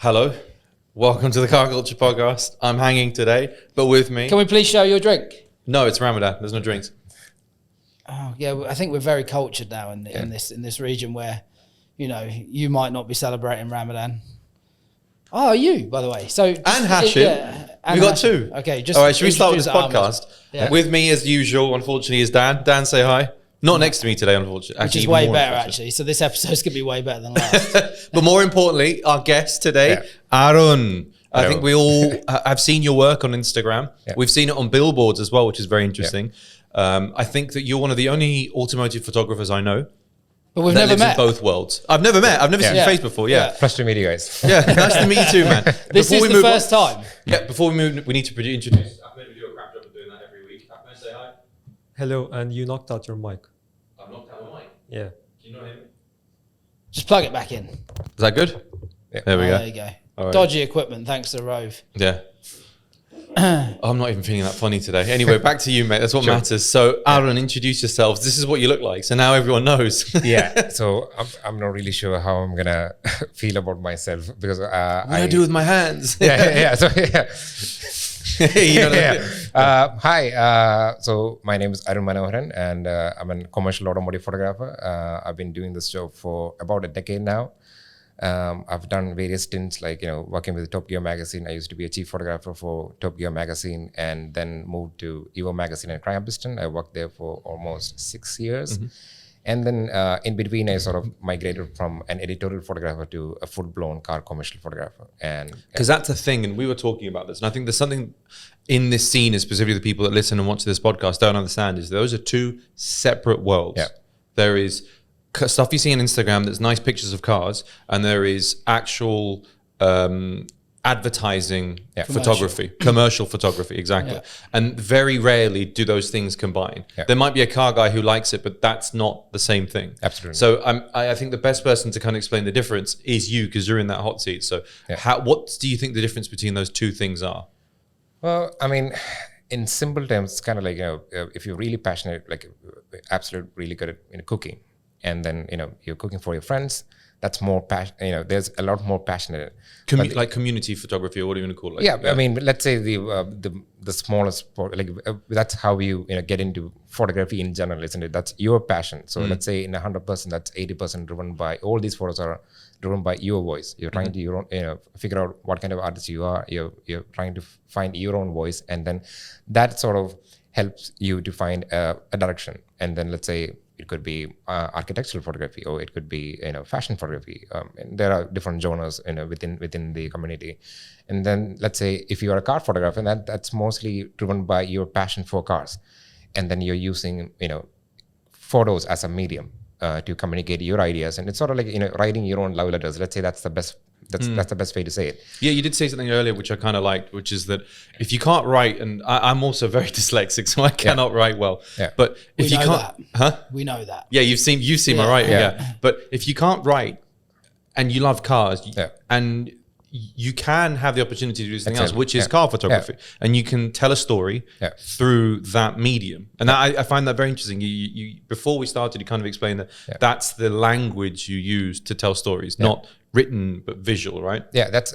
Hello, welcome to the Car Culture Podcast. I'm hanging today, but with me... Can we please show your drink? No, it's Ramadan. There's no drinks. Oh, yeah, I think we're very cultured now in this region where, you know, you might not be celebrating Ramadan. Oh, you, by the way. So and Hashim. We got two. Okay, just... All right, should we start with this Ahmed. podcast? Yeah. With me, as usual, unfortunately, is Dan. Dan, say hi. Not next to me today, unfortunately. Which is way better, actually. So this episode's going to be way better than last. But more importantly, our guest today, Arun. I think we all have seen your work on Instagram. Yeah. We've seen it on billboards as well, which is very interesting. Yeah. I think that you're one of the only automotive photographers I know. But we've never met. In both worlds. I've never met. I've never seen your face before. Yeah. Nice to meet you guys. Yeah, nice to meet you too, man. This is the first time. Yeah, before we move, we need to introduce. Ahmed, we do a crap job of doing that every week. Ahmed, say hi. Hello, and you knocked out your mic. I've knocked out my mic. Yeah. Can you not hear me? Just plug it back in. Is that good? Yeah. There we go. There you go. Right. Dodgy equipment, thanks to Rove. Yeah. I'm not even feeling that funny today. Anyway, back to you, mate. That's what matters. So, Arun, introduce yourselves. This is what you look like. So now everyone knows. Yeah. So I'm not really sure how I'm gonna feel about myself because what do I do with my hands? Yeah. So You know hi. So my name is Arun Manoharan, and I'm a commercial automotive photographer. I've been doing this job for about a decade now. I've done various stints, like, you know, working with Top Gear magazine. I used to be a chief photographer for Top Gear magazine, and then moved to Evo magazine and Piston. I worked there for almost 6 years. Mm-hmm. And then in between, I sort of migrated from an editorial photographer to a full-blown car commercial photographer. And because that's a thing, and we were talking about this, and I think there's something in this scene, specifically the people that listen and watch this podcast don't understand, is those are two separate worlds. Yeah. There is stuff you see on Instagram that's nice pictures of cars, and there is actual advertising photography, commercial photography, exactly. Yeah. And very rarely do those things combine. Yeah. There might be a car guy who likes it, but that's not the same thing. Absolutely. So I think the best person to kind of explain the difference is you, because you're in that hot seat. So what do you think the difference between those two things are? Well, I mean, in simple terms, it's kind of like, you know, if you're really passionate, like absolutely really good at cooking, and then, you know, you're cooking for your friends, that's more passion. You know, there's a lot more passionate. Like community photography, or what do you want to call it? Like, I mean, let's say the smallest, that's how you know, get into photography in general, isn't it? That's your passion. So let's say in 100%, that's 80% driven by, all these photos are driven by your voice. You're trying to figure out what kind of artist you are. You're trying to find your own voice, and then that sort of helps you to find a direction. And then let's say it could be architectural photography, or it could be, you know, fashion photography. And there are different genres, you know, within the community. And then let's say if you are a car photographer, that's mostly driven by your passion for cars, and then you're using, you know, photos as a medium to communicate your ideas. And it's sort of like, you know, writing your own love letters. Let's say that's the best. That's the best way to say it. Yeah, you did say something earlier which I kind of liked, which is that if you can't write, and I'm also very dyslexic, so I cannot write well. Yeah. But if you can't, we know that. Yeah, you've seen my writing. Yeah. But if you can't write, and you love cars, and you can have the opportunity to do something else, which is car photography, and you can tell a story through that medium. And I find that very interesting. You before we started, you kind of explained that that's the language you use to tell stories, not written but visual, right? Yeah, that's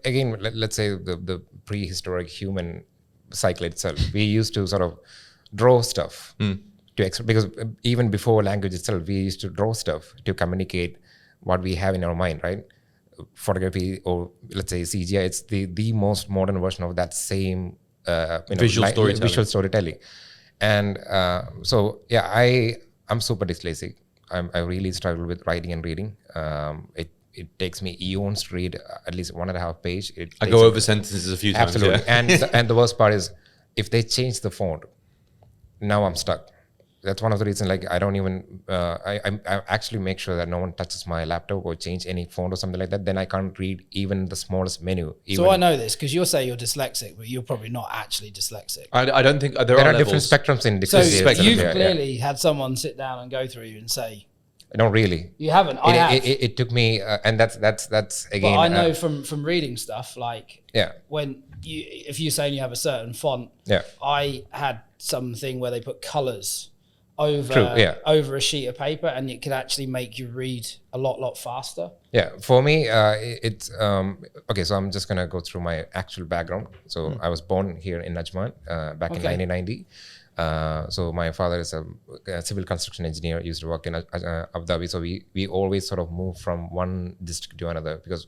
again, let's say the prehistoric human cycle itself. We used to sort of draw stuff because even before language itself, we used to draw stuff to communicate what we have in our mind, right? Photography, or let's say CGI, it's the most modern version of that same visual storytelling. And so I'm super dyslexic. I really struggle with writing and reading. It takes me eons to read at least 1.5 page. I go over sentences a few times. Absolutely. And the worst part is, if they change the font, now I'm stuck. That's one of the reasons, like, I don't even, I actually make sure that no one touches my laptop or change any font or something like that. Then I can't read even the smallest menu. So I know this because you'll say you're dyslexic, but you're probably not actually dyslexic. I don't think there are different spectrums in different. So you've clearly had someone sit down and go through you and say, no, really. You haven't. I have. It took me, and that's again. But I know from reading stuff, like when if you're saying you have a certain font, I had something where they put colors over a sheet of paper, and it could actually make you read a lot faster. Yeah, for me, it's okay. So I'm just gonna go through my actual background. So I was born here in Najman back in 1990. So my father is a civil construction engineer. Used to work in Abu Dhabi. So we always sort of move from one district to another because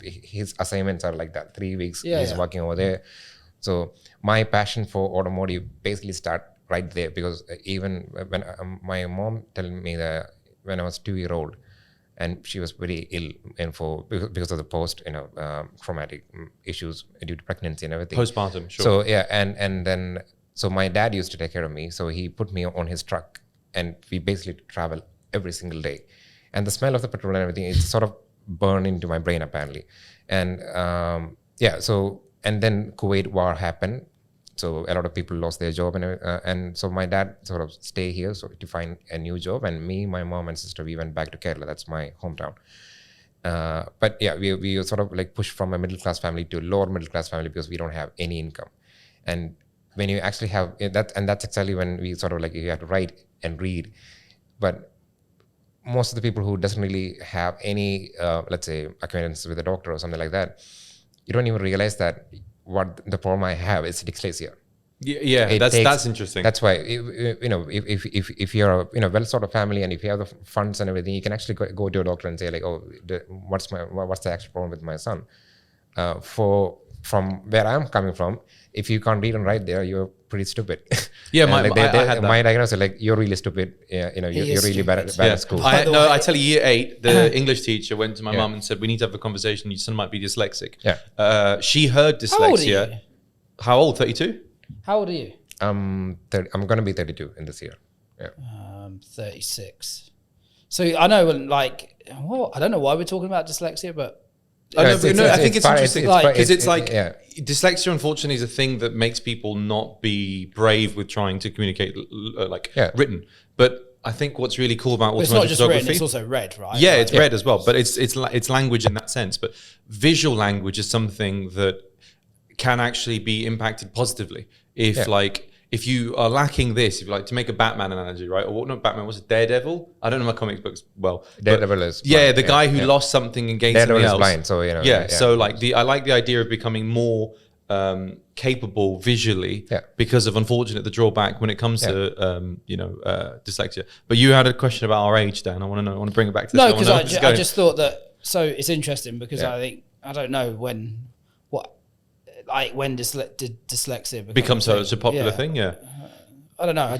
his assignments are like that. 3 weeks he's working over there. So my passion for automotive basically started right there, because even when my mom told me that when I was 2-year-old, and she was very ill and because of the traumatic issues due to pregnancy and everything. Postpartum, sure. So yeah, and then so my dad used to take care of me. So he put me on his truck, and we basically travel every single day. And the smell of the petrol and everything, it's sort of burned into my brain apparently. And and then Kuwait war happened. So a lot of people lost their job, and so my dad sort of stay here to find a new job, and me, my mom and sister, we went back to Kerala. That's my hometown. But yeah, we sort of like pushed from a middle class family to a lower middle class family because we don't have any income. And when you actually have that, and that's exactly when we sort of like you have to write and read. But most of the people who doesn't really have any, let's say, acquaintance with a doctor or something like that, you don't even realize that what the problem I have is dyslexia. Yeah, that's interesting. That's why if you're a well sort of family, and if you have the funds and everything, you can actually go to a doctor and say like, oh, what's the actual problem with my son? From where I'm coming from, if you can't read and write there, you're pretty stupid. Yeah, my diagnosis is like, you're really stupid. You're really bad at school. I tell you, year 8, the English teacher went to my mum and said, we need to have a conversation. Your son might be dyslexic. Yeah. She heard dyslexia. How old? 32? How old are you? I'm going to be 32 in this year. Yeah. 36. So I know, like, I don't know why we're talking about dyslexia, but I think it's interesting because it's like dyslexia, unfortunately, is a thing that makes people not be brave with trying to communicate written. But I think what's really cool about automotive photography, it's not just written, it's also read, right? Yeah, it's read as well, but it's language in that sense. But visual language is something that can actually be impacted positively if you are lacking this, if you like to make a Batman analogy, right? Or not Batman, was it Daredevil? I don't know my comics books well. Daredevil is blind. Yeah, the guy who lost something and gained something else. Daredevil is blind, so so I like the idea of becoming more capable visually because of, unfortunately, the drawback when it comes to dyslexia. But you had a question about our age, Dan. I want to bring it back to this. No, because I just thought that, so it's interesting because I don't know when dyslexia becomes such a popular thing. I don't know.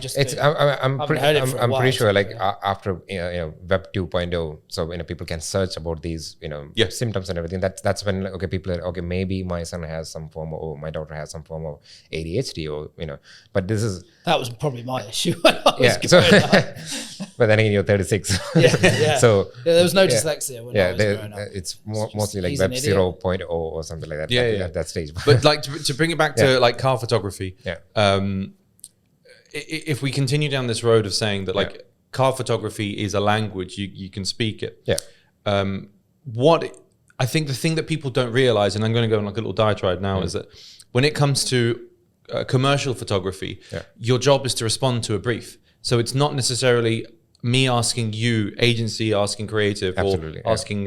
I'm pretty sure like after Web 2.0, so people can search about these symptoms and everything. That's when people are maybe my son has some form or my daughter has some form of ADHD or But that was probably my issue when I was growing up. But then again, you're 36. So there was no dyslexia when I was growing up. It's mostly like Web 0.0 or something like that. At that stage. But like to bring it back to like car photography. If we continue down this road of saying that car photography is a language, you can speak it. What I think the thing that people don't realize, and I'm going to go on like a little diatribe now, is that when it comes to commercial photography, your job is to respond to a brief. So it's not necessarily me asking you, agency asking creative, or asking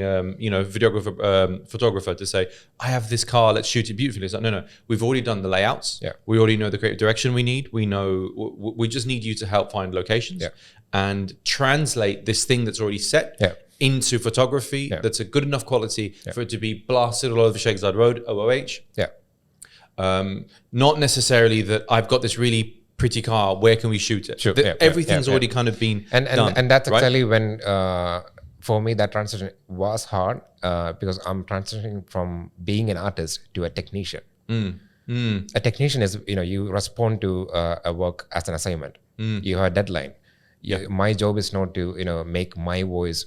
photographer to say, I have this car, let's shoot it beautifully. It's like, no, we've already done the layouts. We already know the creative direction we need. We just need you to help find locations and translate this thing that's already set into photography that's a good enough quality for it to be blasted all over Sheikh Zayed Road, OOH. Not necessarily that I've got this really pretty car, where can we shoot it? Everything's already kind of been done. And that's actually when for me that transition was hard because I'm transitioning from being an artist to a technician. A technician is you respond to a work as an assignment. You have a deadline. My job is not to make my voice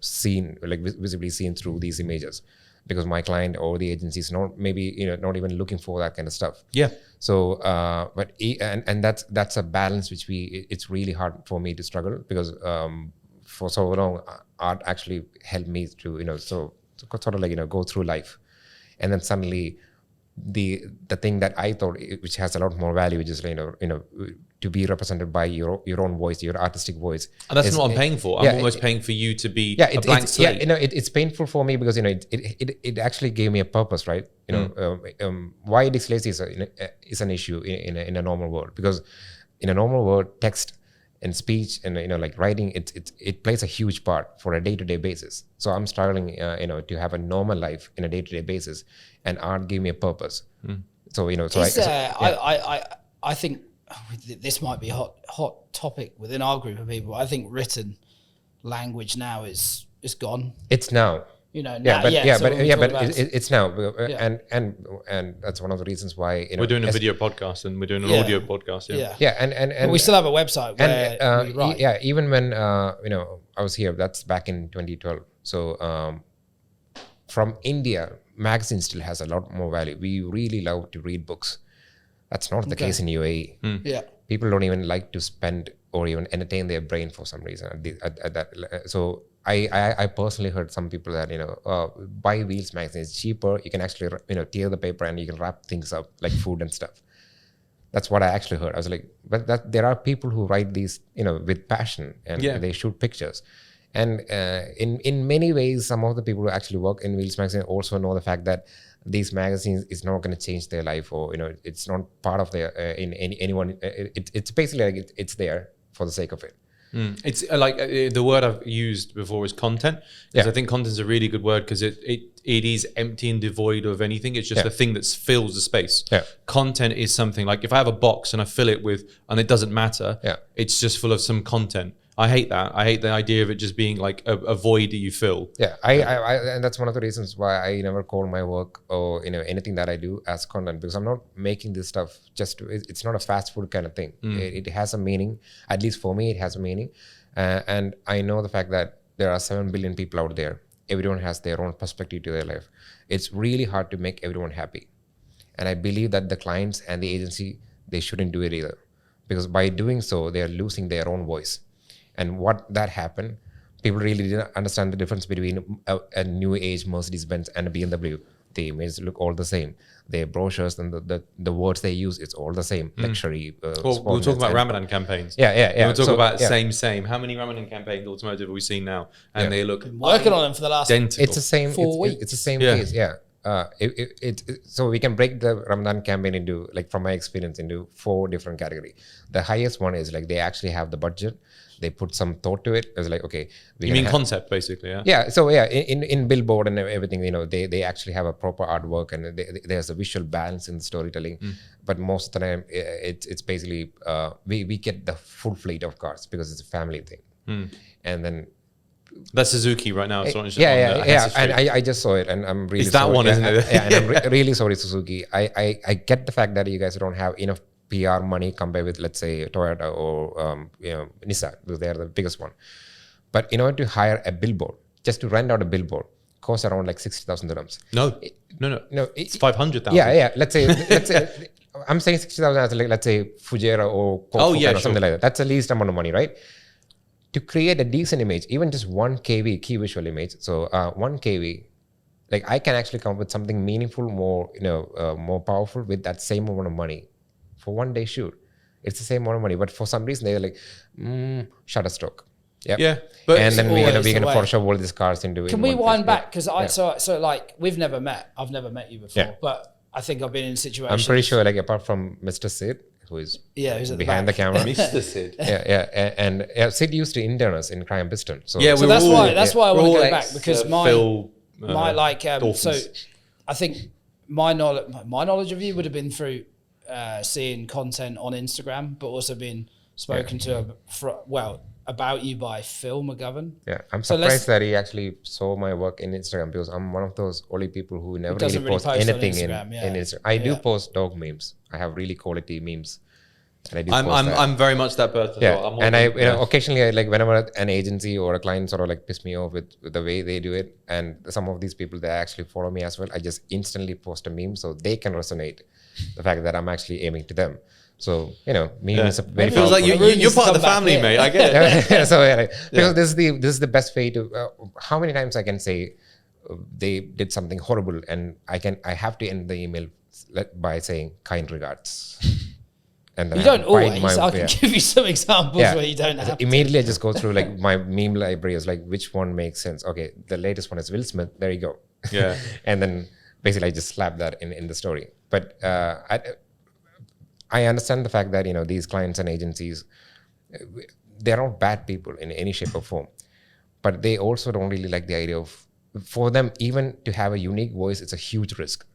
seen, like visibly seen through these images, because my client or the agency is not not even looking for that kind of stuff. So and that's a balance which it's really hard for me to struggle, because for so long art actually helped me to sort of like go through life, and then suddenly the thing that I thought which has a lot more value, which is to be represented by your own voice, your artistic voice. And that's what I'm paying for. I'm almost paying for you to be a blank slate. Yeah, it's painful for me because it actually gave me a purpose, right? Why dyslexia is an issue in a normal world, because in a normal world, text and speech and like writing, it plays a huge part for a day-to-day basis. So I'm struggling to have a normal life in a day-to-day basis, and art gave me a purpose. So I think this might be a hot topic within our group of people. I think written language now is gone. It's now. Now, it's now, and that's one of the reasons why we're doing a video podcast and we're doing an audio podcast. And we still have a website where we write. Yeah, even when I was here, that's back in 2012. So from India, magazine still has a lot more value. We really love to read books. That's not the case in UAE. Yeah, people don't even like to spend or even entertain their brain for some reason. At that, so I personally heard some people that buy Wheels magazine. It's cheaper. You can actually tear the paper and you can wrap things up like food and stuff. That's what I actually heard. I was like, but there are people who write these with passion and they shoot pictures. And in many ways, some of the people who actually work in Wheels magazine also know the fact that these magazines is not going to change their life, or it's not part of their anyone. It's basically like it's there for the sake of it. It's like the word I've used before is content, because I think content is a really good word, because it is empty and devoid of anything. It's just a thing that fills the space. Content is something like, if I have a box and I fill it with, and it doesn't matter, it's just full of some content. I hate that. I hate the idea of it just being like a void that you fill. And that's one of the reasons why I never call my work or anything that I do as content, because I'm not making this stuff it's not a fast food kind of thing. It has a meaning. At least for me, it has a meaning. And I know the fact that there are 7 billion people out there. Everyone has their own perspective to their life. It's really hard to make everyone happy. And I believe that the clients and the agency, they shouldn't do it either, because by doing so, they are losing their own voice. And what that happened, people really didn't understand the difference between a new age Mercedes-Benz and a BMW. The images look all the same. Their brochures and the words they use, it's all the same. Luxury. We'll talk about Ramadan campaigns. We'll talk about same. How many Ramadan campaigns, automotive, have we seen now? And they look working on them for the last identical. It's the same 4 weeks. It's the same case. So we can break the Ramadan campaign into, like from my experience, into 4 different categories. The highest one is like they actually have the budget. They put some thought to it. It's like, okay, you mean concept basically, So in billboard and everything, they actually have a proper artwork, and there's a visual balance in the storytelling. But most of the time, it's basically we get the full fleet of cars because it's a family thing. And then that's Suzuki right now. And I just saw it, and I'm really it's that sorry. one, isn't it? And I'm really sorry, Suzuki. I get the fact that you guys don't have enough PR money compared with, let's say, Toyota or Nissan, because they are the biggest one. But in order to hire a billboard, just to rent out a billboard, costs around like 60,000 dirhams. No, it's 500,000. Let's say I'm saying 60,000 as like, let's say Fujairah or or something like that. That's the least amount of money, right? To create a decent image, even just 1 kV key visual image. So 1 kV, like I can actually come up with something meaningful, more powerful with that same amount of money. For 1 day shoot, it's the same amount of money, but for some reason they're like, Shutterstock. But and then we're gonna Photoshop all these cars into. Can we wind back? Because so like we've never met. I've never met you before, but I think I've been in situations. I'm pretty sure, like apart from Mr. Sid, who is who's behind the camera, Mr. Sid. And Sid used to intern us in Crime Piston. So that's why I want to go back, because so I think my knowledge of you would have been through seeing content on Instagram, but also being spoken to about you by Phil McGovern. I'm surprised that he actually saw my work in Instagram, because I'm one of those only people who never really post anything in Instagram. I do post dog memes. I have really quality memes. And I do I'm very much that person. And occasionally, like whenever an agency or a client sort of like piss me off with the way they do it, and some of these people that actually follow me as well, I just instantly post a meme so they can resonate the fact that I'm actually aiming to them. So meme is a very. It feels like you're part of the family, mate. I get it. Because this is the best way to. How many times I can say they did something horrible, and I have to end the email by saying kind regards. And then You I have don't to find always. I can give you some examples where you don't have to. Immediately I just go through like my meme library is like, which one makes sense? Okay, the latest one is Will Smith. There you go. Yeah. And then basically I just slap that in the story. But I understand the fact that, you know, these clients and agencies, they're not bad people in any shape or form, but they also don't really like the idea of, for them, even to have a unique voice, it's a huge risk.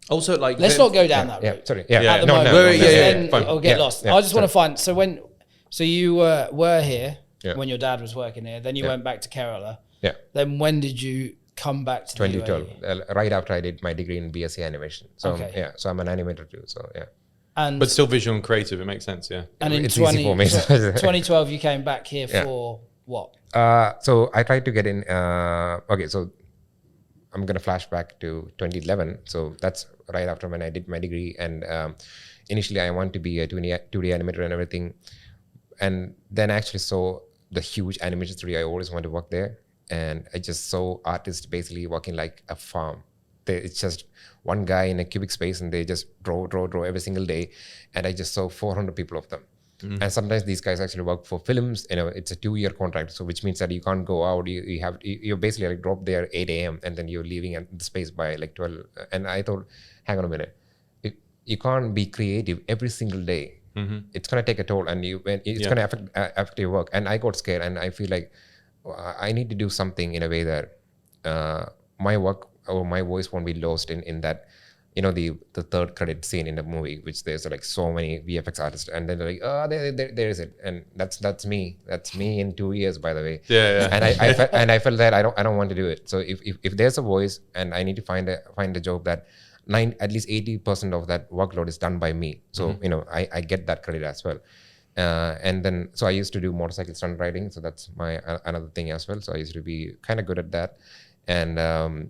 Also, like, let's not go down that route. Yeah, sorry. Yeah. At the No, moment, no, then fine. I'll get lost. I just want to find. So you were here when your dad was working here. Then you went back to Kerala. Yeah. Then when did you come back to 2012, the UAE? right after I did my degree in BSc animation. So so I'm an animator too. So but still visual and creative. It makes sense. Yeah. And in it's easy for me. 2012, you came back here for what? So I tried to get in. Okay, so I'm gonna flash back to 2011. So that's right after when I did my degree, and initially I wanted to be a 2D animator and everything, and then I actually saw the huge animation studio. I always wanted to work there, and I just saw artists basically working like a farm. It's just one guy in a cubic space, and they just draw every single day, and I just saw 400 people of them. And sometimes these guys actually work for films. You know, it's a 2-year contract, so which means that you can't go out. You're basically like drop there 8 a.m. and then you're leaving at the space by like 12. And I thought, hang on a minute, you can't be creative every single day. It's gonna take a toll, and it's gonna affect your work. And I got scared, and I feel like I need to do something in a way that my work or my voice won't be lost in that. You know, the third credit scene in the movie, which there's like so many VFX artists, and then they're like, oh, there is it, and that's me in 2 years, by the way. Yeah. And I felt that I don't want to do it. So if there's a voice, and I need to find a job that at least 80% of that workload is done by me. So you know, I get that credit as well. And then so I used to do motorcycle stunt riding, so that's my another thing as well. So I used to be kind of good at that, and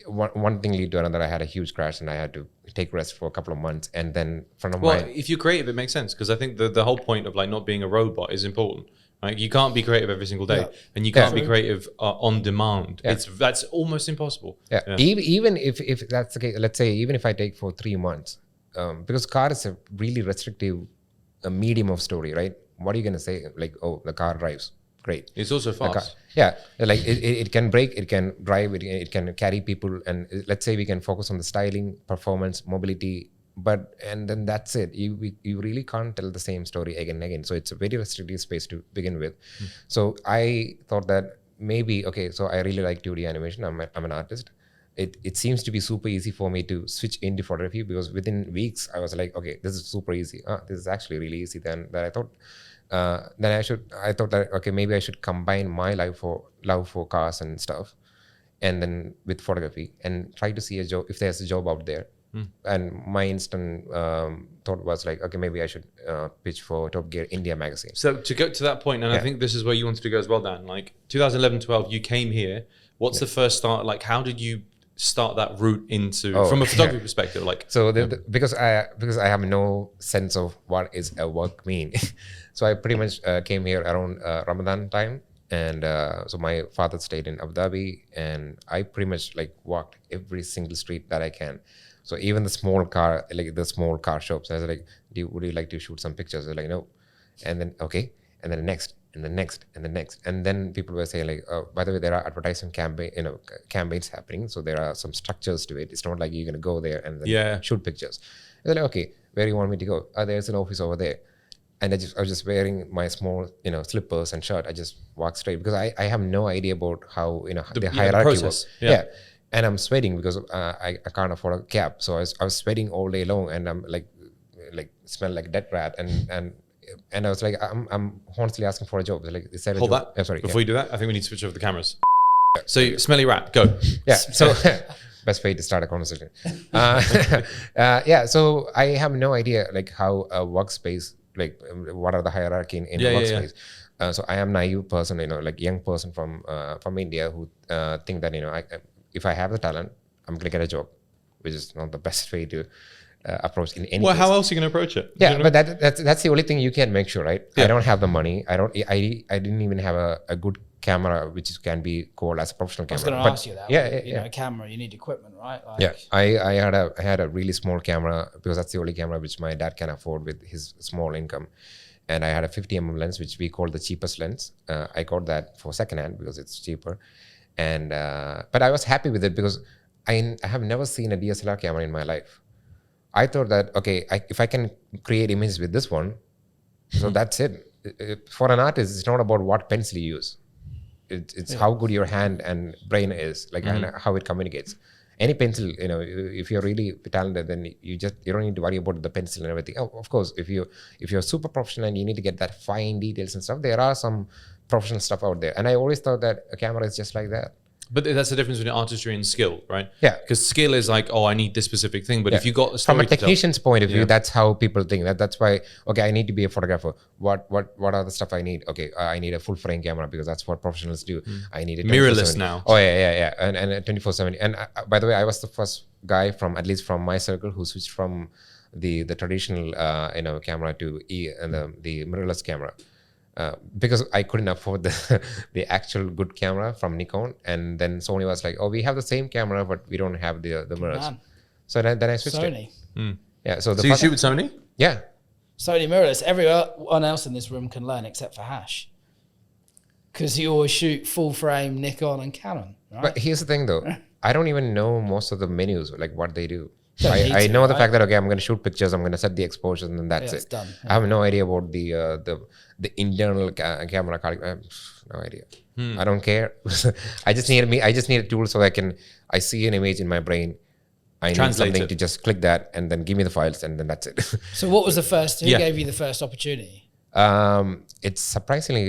one thing lead to another. I had a huge crash, and I had to take rest for a couple of months. And then if you're creative, it makes sense, because I think the whole point of like not being a robot is important. Right? You can't be creative every single day, and you can't be creative on demand. That's almost impossible. Even if that's the case, let's say even if I take for 3 months, because car is a really restrictive medium of story, right? What are you gonna say? Like, oh, the car drives. Great. It's also fast. Like it can brake, it can drive, it can carry people, and let's say we can focus on the styling, performance, mobility, and then that's it. You really can't tell the same story again and again. So it's a very restrictive space to begin with. So I thought that maybe, okay, so I really like 2D animation. I'm an artist. It seems to be super easy for me to switch into photography, because within weeks I was like, okay, this is super easy. This is actually really easy. Then that I thought. I thought that, okay, maybe I should combine my love for cars and stuff, and then with photography, and try to see a job, if there's a job out there. And my instant thought was like, okay, maybe I should pitch for Top Gear India magazine. So to go to that point, and I think this is where you wanted to go as well, Dan, like 2011-12, you came here. What's the first start? Like, how did you start that route into from a photography perspective? Like, so because I have no sense of what is a work mean. So I pretty much came here around Ramadan time, and so my father stayed in Abu Dhabi, and I pretty much like walked every single street that I can. So even the small car shops, I was like, would you like to shoot some pictures? They're like, no. And then okay, and then next, and the next, and the next, and then people were saying like, oh, by the way, there are advertising campaigns happening, so there are some structures to it. It's not like you're gonna go there and then shoot pictures. And they're like, okay, where do you want me to go? There's an office over there. And I was just wearing my small, slippers and shirt. I just walked straight, because I have no idea about how, the hierarchy works. Yeah. And I'm sweating because I can't afford a cab. So I was sweating all day long, and I'm like smell like dead rat. And I was like, I'm honestly asking for a job. They're like, is that a hold job? that. Before you do that, I think we need to switch over the cameras. So smelly rat, go. Yeah. So best way to start a conversation. So I have no idea like how a workspace, like what are the hierarchy in workspace. So I am naive person, like young person from India who think that if I have the talent, I'm gonna get a job, which is not the best way to approach in any. Well, case. how else are you gonna approach it? Yeah, but that's the only thing you can make sure, right? I don't have the money. I didn't even have a good camera which can be called as a professional camera. I was going to ask you that. Yeah, like, you know, a camera, you need equipment, right? Like, yeah. I had a really small camera because that's the only camera which my dad can afford with his small income. And I had a 50mm lens, which we call the cheapest lens. I got that for secondhand because it's cheaper. And but I was happy with it because I have never seen a DSLR camera in my life. I thought that, okay, if I can create images with this one, so that's it. For an artist, it's not about what pencil you use. It's how good your hand and brain is, like and how it communicates. Any pencil, you know, if you're really talented, then you don't need to worry about the pencil and everything. Oh, of course, if you're super professional and you need to get that fine details and stuff, there are some professional stuff out there. And I always thought that a camera is just like that. But that's the difference between artistry and skill, right? Yeah. Because skill is like, oh, I need this specific thing. But if you got a story from a technician's point of view, Yeah. that's how people think. That's why, okay, I need to be a photographer. What are the stuff I need? Okay, I need a full frame camera because that's what professionals do. I need a Mirrorless 24/7. now. Oh yeah. And 24/7. And by the way, I was the first guy from, at least from my circle, who switched from the traditional camera to the mirrorless camera. Because I couldn't afford the actual good camera from Nikon, and then Sony was like, "Oh, we have the same camera, but we don't have the mirrors." Man. So then I switched Sony. it. Yeah. So So you shoot with Sony? Yeah. Sony mirrorless. Everyone else in this room can learn except for Hash. Because you always shoot full frame Nikon and Canon, right? But here's the thing, though. I don't even know most of the menus, like what they do. Don't need I to, know the right? fact that, okay, I'm going to shoot pictures, I'm going to set the exposures, and then that's Yeah, it's it. done. I have no idea about the internal camera card. No idea. I don't care. I just need a tool so I see an image in my brain. I need Translate something it. to just click that and then give me the files, and then that's it. So what was the first, who Yeah. gave you the first opportunity? It's surprisingly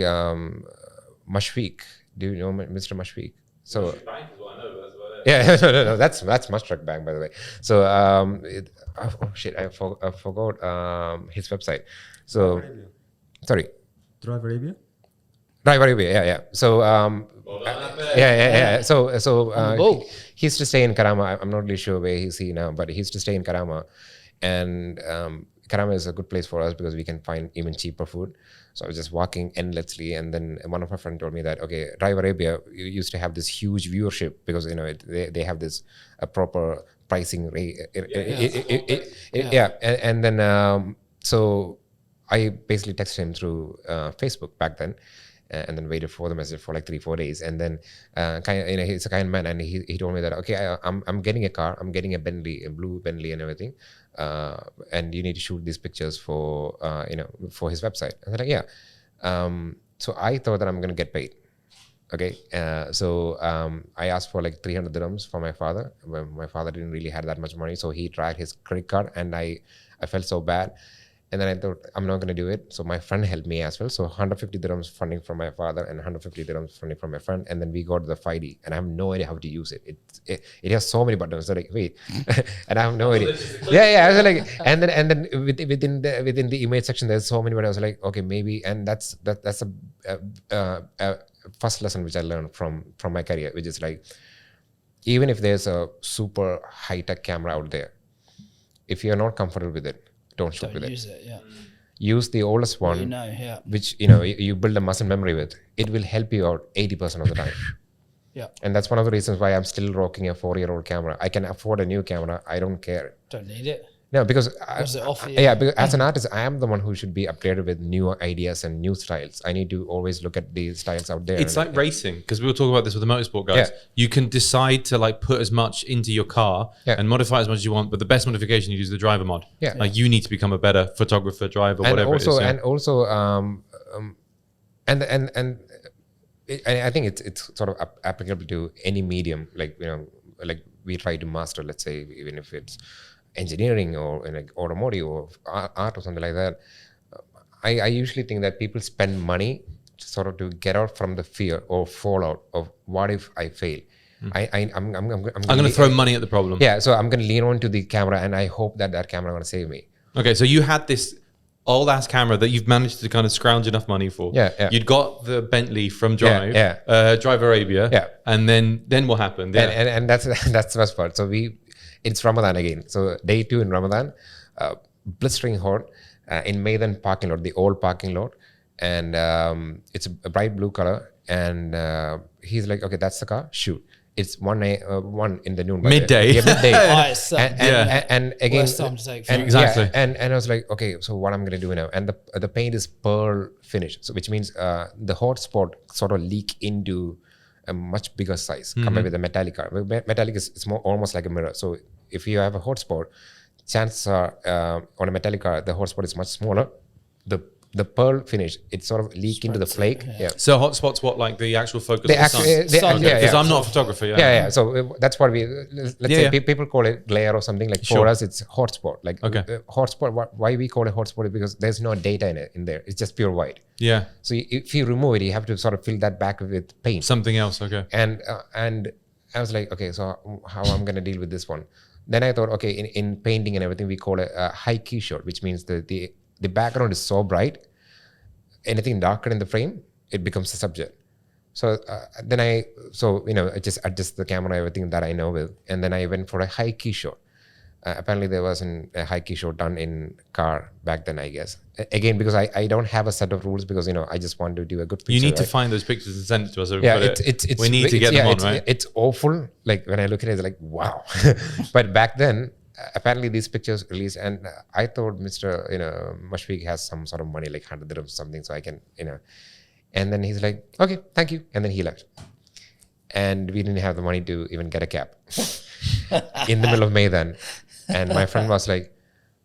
Mashfiq. Do you know Mr. Mashfiq? So yeah, no, that's Mustard Bank, by the way. So oh shit, I forgot his website. So sorry, Drive Arabia? Drive Arabia, yeah. So yeah. So Whoa. he used to stay in Karama. I'm not really sure where he's now, but he used to stay in Karama, and Karama is a good place for us because we can find even cheaper food. So I was just walking endlessly, and then one of my friends told me that, okay, Drive Arabia used to have this huge viewership because they have this proper pricing rate. And then so I basically texted him through Facebook back then. And then waited for the message for like 3-4 days, and then he's a kind man, and he told me that, okay, I'm getting a car, I'm getting a Bentley, a blue Bentley and everything, and you need to shoot these pictures for for his website. I was like, yeah. So I thought that I'm gonna get paid. Okay, so I asked for like 300 dirhams for my father. My father didn't really have that much money, so he tried his credit card, and I felt so bad. And then I thought, I'm not going to do it. So my friend helped me as well. So 150 dirhams funding from my father and 150 dirhams funding from my friend. And then we got the 5D. And I have no idea how to use it. It has so many buttons. So like, wait. And I have no idea. Yeah. I was like, and then within the image section, there's so many buttons. I was like, okay, maybe. And that's a first lesson which I learned from my career, which is like, even if there's a super high-tech camera out there, if you're not comfortable with it, don't shoot with Use it. it, yeah. Use the oldest one, which you build a muscle memory with. It will help you out 80% of the time. Yeah. And that's one of the reasons why I'm still rocking a 4-year-old camera. I can afford a new camera. I don't care. Don't need it. No, because does it offer you? Yeah, because as an artist, I am the one who should be upgraded with new ideas and new styles. I need to always look at the styles out there. It's like racing, because we were talking about this with the motorsport guys. Yeah. You can decide to like put as much into your car and modify as much as you want, but the best modification you use is the driver mod. Yeah. Like you need to become a better photographer, driver, whatever it is. And also, I think it's sort of applicable to any medium. Like like we try to master. Let's say even if it's engineering or like automotive or art or something like that. I usually think that people spend money sort of to get out from the fear or fallout of what if I fail. I'm going to throw money at the problem. Yeah, so I'm going to lean on to the camera, and I hope that camera going to save me. Okay, so you had this old ass camera that you've managed to kind of scrounge enough money for. Yeah. You'd got the Bentley from Drive, Drive Arabia. Yeah. And then what happened? Yeah. And that's the first part. So it's Ramadan again. So day 2 in Ramadan, blistering hot in Maidan parking lot, the old parking lot. And it's a bright blue color. and he's like, okay, that's the car, shoot. It's 1 in the noon. Midday. Yeah, midday. Nice. And again, Worst time to take and, photos. Exactly. yeah, and I was like, okay, so what I'm gonna do now? And the paint is pearl finish, so which means the hot spot sort of leak into a much bigger size compared with the metallic car. Metallic is more almost like a mirror. So if you have a hot spot, chances are on a metallic car the hot spot is much smaller. The pearl finish, it sort of leak into the flake. Yeah. So hotspots, what, like the actual focus? sun. Because I'm not a photographer. Yeah. So that's what let's say people call it glare or something. Like for us, it's hotspot. Like hotspot. Why we call it hotspot is because there's no data in there. It's just pure white. Yeah. So if you remove it, you have to sort of fill that back with paint. Something else. Okay. And I was like, okay, so how I'm gonna deal with this one? Then I thought, okay, in painting and everything, we call it a high key shot, which means the background is so bright, anything darker in the frame, it becomes the subject. So then I just adjust the camera, everything that I know with, and then I went for a high key shot. Apparently there wasn't a high key shot done in car back then, I guess. Again, because I don't have a set of rules, because I just want to do a good picture. You need to find those pictures and send it to us. So we need to get them on, right? It's awful. Like when I look at it, it's like, wow. But back then, apparently these pictures released, and I thought Mr. Mashfiq has some sort of money, like 100 dirhams or something, so I can, and then he's like, okay, thank you, and then he left, and we didn't have the money to even get a cab in the middle of May then, and my friend was like,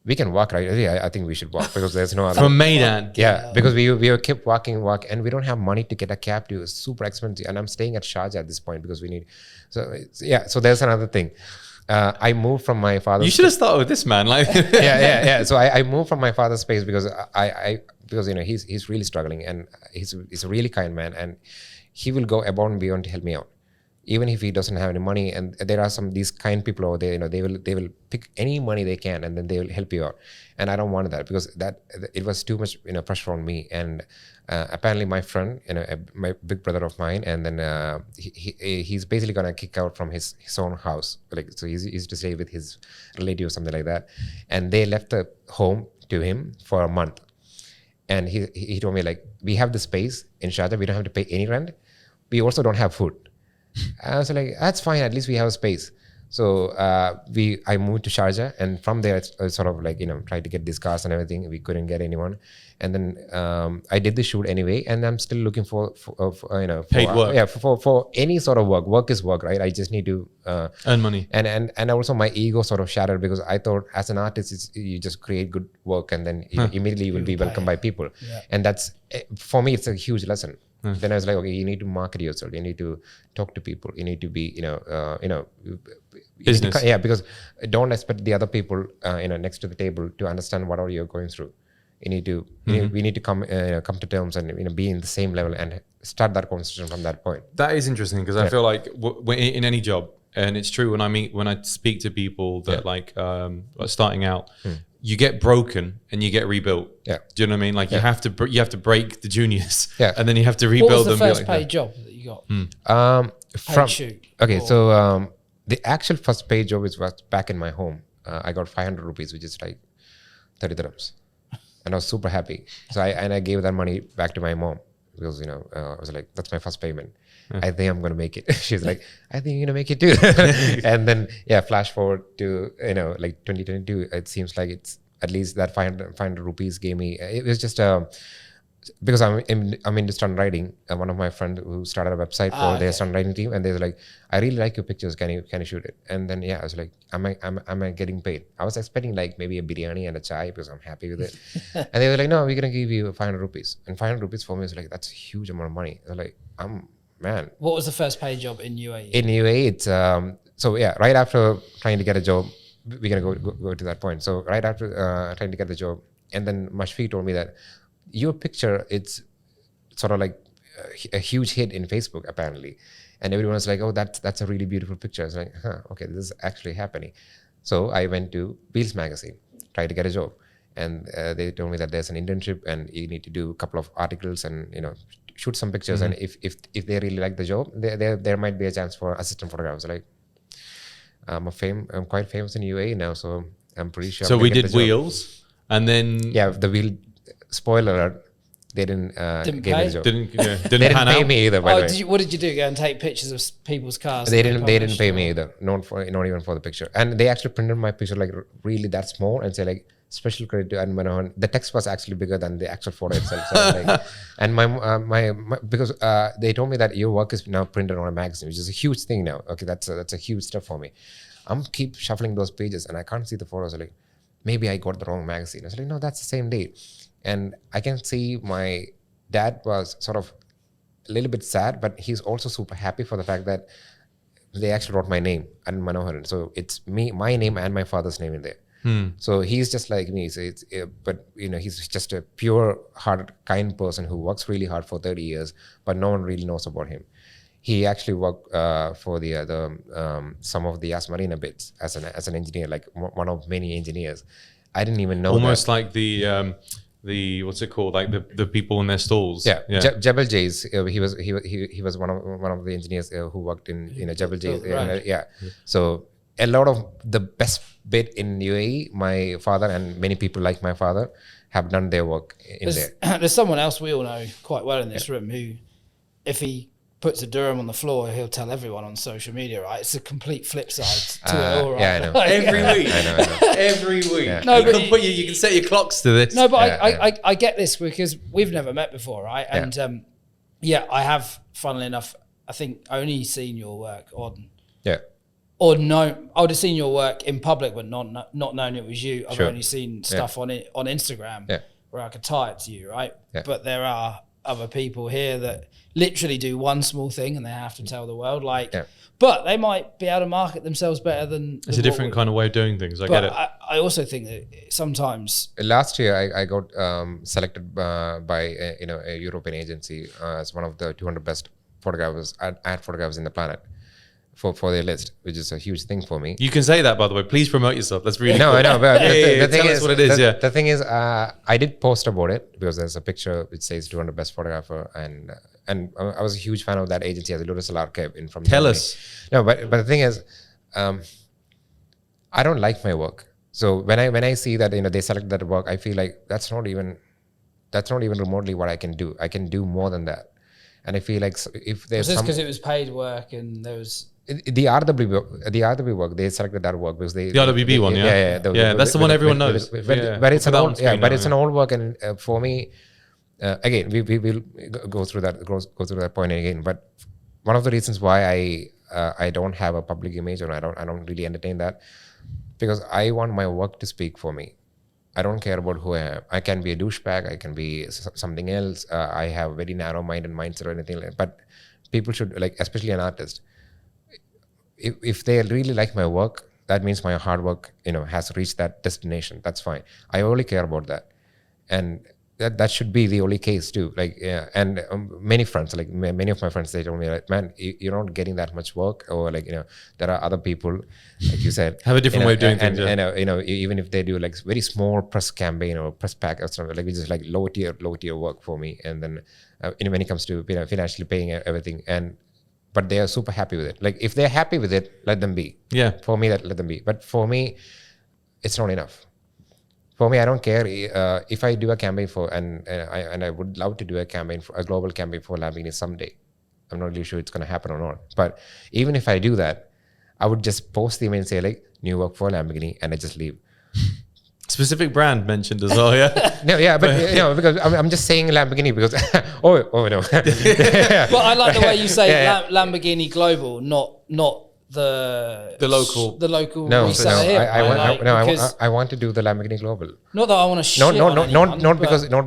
we can walk, right? Yeah, I think we should walk, because there's no other from Maidan. Yeah, because we kept walking, and we don't have money to get a cab to. It's super expensive, and I'm staying at Sharjah at this point because we need. So there's another thing. I moved from my father's. You should have started with this, man. Like, yeah. So I moved from my father's space because because he's really struggling, and he's a really kind man, and he will go above and beyond to help me out, even if he doesn't have any money. And there are these kind people over there. They will pick any money they can, and then they will help you out. And I don't want that, because it was too much pressure on me. And apparently my friend, my big brother of mine, and then he's basically gonna kick out from his own house. Like, so he used to stay with his relative or something like that, and they left the home to him for a month. And he told me, like, we have the space in Sharjah, we don't have to pay any rent, we also don't have food. I was like, that's fine, at least we have a space. So I moved to Sharjah, and from there I sort of like tried to get these cars and everything. We couldn't get anyone, and then I did the shoot anyway, and I'm still looking for paid work. Yeah, for any sort of work. Work is work, right? I just need to earn money. And also my ego sort of shattered, because I thought as an artist you just create good work, and then immediately you will be welcomed by people. Yeah. And that's, for me, it's a huge lesson. Then I was like, okay, you need to market yourself. You need to talk to people. You need to be, business. Because don't expect the other people, next to the table to understand what are you going through. You need to, we need to come to terms and be in the same level and start that conversation from that point. That is interesting, because I feel like in any job, and it's true when I speak to people that are starting out. You get broken and you get rebuilt. Yeah. Do you know what I mean? Like you have to break the juniors. Yeah. And then you have to rebuild them. What was the first paid job that you got? So the actual first paid job was back in my home. I got 500 rupees, which is like 30 dirhams, and I was super happy. So I gave that money back to my mom, because I was like, that's my first payment. I think I'm gonna make it. She's like, I think you're gonna make it too. And then flash forward to like 2022. It seems like it's at least that 500 rupees gave me. It was just because I'm into stunt writing. One of my friends who started a website for their stunt writing team, and they're like, I really like your pictures. Can you shoot it? And then I was like, am I getting paid? I was expecting like maybe a biryani and a chai, because I'm happy with it. And they were like, no, we're gonna give you 500 rupees. And 500 rupees for me is like, that's a huge amount of money. They're like, man. What was the first paid job in UAE? In UAE, it's right after trying to get a job, we're gonna go to that point. So right after trying to get the job, and then Mashfiq told me that your picture, it's sort of like a huge hit in Facebook apparently, and everyone was like, oh, that's a really beautiful picture. I was like, okay, this is actually happening. So I went to Wheels magazine, tried to get a job, and they told me that there's an internship and you need to do a couple of articles and shoot some pictures, and if they really like the job, there might be a chance for assistant photographers. Like I'm quite famous in UAE now, so I'm pretty sure. So we did Wheels, and then the wheel. Spoiler alert, they didn't give pay? me the job. Didn't They didn't pan pay out? me either. By the way. What did you do? Go and take pictures of people's cars? They that didn't pay published, me or- either. Not even for the picture. And they actually printed my picture like really that small and say like special credit to Arun Manohan. The text was actually bigger than the actual photo itself. So like, and my because they told me that your work is now printed on a magazine, which is a huge thing now. Okay, that's a huge step for me. I'm keep shuffling those pages and I can't see the photos. Like maybe I got the wrong magazine. I was like, no, that's the same date. And I can see my dad was sort of a little bit sad, but he's also super happy for the fact that they actually wrote my name, Arun Manoharan. So it's my name and my father's name in there. So he's just like me. So but he's just a pure-hearted, kind person who works really hard for 30 years, but no one really knows about him. He actually worked for some of the Yas Marina bits as an engineer, like one of many engineers. I didn't even know. Almost like the what's it called? Like the people in their stalls. Yeah. Jebel Jays. He was one of the engineers who worked in Jebel Jays. Right. Yeah. So a lot of the best bit in UAE, my father and many people like my father have done their work in there. There's someone else we all know quite well in this room who, if he puts a dirham on the floor, he'll tell everyone on social media, right? It's a complete flip side to it all, right? Yeah, I know. Every week. I know. Every week. Yeah. No, but you can set your clocks to this. No, but Yeah, I get this because we've never met before, right? And I have, funnily enough, I think only seen your work on, Yeah. or no, I would have seen your work in public, but not known it was you. I've Sure. only seen stuff on Instagram where I could tie it to you, right? Yeah. But there are other people here that literally do one small thing and they have to tell the world, but they might be able to market themselves better than. It's a different kind of way of doing things. I but get it. I also think that sometimes Last year, I got selected by a European agency as one of the 200 best photographers, ad photographers in the planet for their list, which is a huge thing for me. You can say that, by the way. Please promote yourself. That's really No, cool. I know. But the thing tell is, us what it is. The thing is, I did post about it because there's a picture which says 200 best photographer, and I was a huge fan of that agency as a Lotus Archive in from. Tell Germany. us. No, but the thing is, I don't like my work. So when I see that they select that work, I feel like that's not even remotely what I can do. I can do more than that, and I feel like if there's was this because it was paid work and there was. The RW work, they selected that work because The RWB one, yeah? Yeah, that's the one everyone knows. But it's an old, it's an old work, and for me, again, we will go through that point again. But one of the reasons why I don't have a public image, or I don't really entertain that, because I want my work to speak for me. I don't care about who I am. I can be a douchebag. I can be something else. I have very narrow mind and mindset or anything like that. But people should, like, especially an artist, if they really like my work, that means my hard work, has reached that destination. That's fine. I only care about that, and that should be the only case too. Like, and many friends, like many of my friends, they told me, like, man, you're not getting that much work, or like, there are other people, like you said, have a different way of doing things. And even if they do like very small press campaign or press pack or something, like, which is like low tier work for me. And then when it comes to financially paying everything, but they are super happy with it. Like, if they're happy with it, let them be. Yeah. For me, let them be. But for me, it's not enough. For me, I don't care if I do a campaign and I would love to do a global campaign for Lamborghini someday. I'm not really sure it's going to happen or not. But even if I do that, I would just post the email and say, like, new work for Lamborghini, and I just leave. Specific brand mentioned as well, yeah. No, yeah, but because I'm just saying Lamborghini because oh no. But I like the way you say Lamborghini Global, not the local No, reseller here. I want to do the Lamborghini Global. Not that I want to shit on anyone, not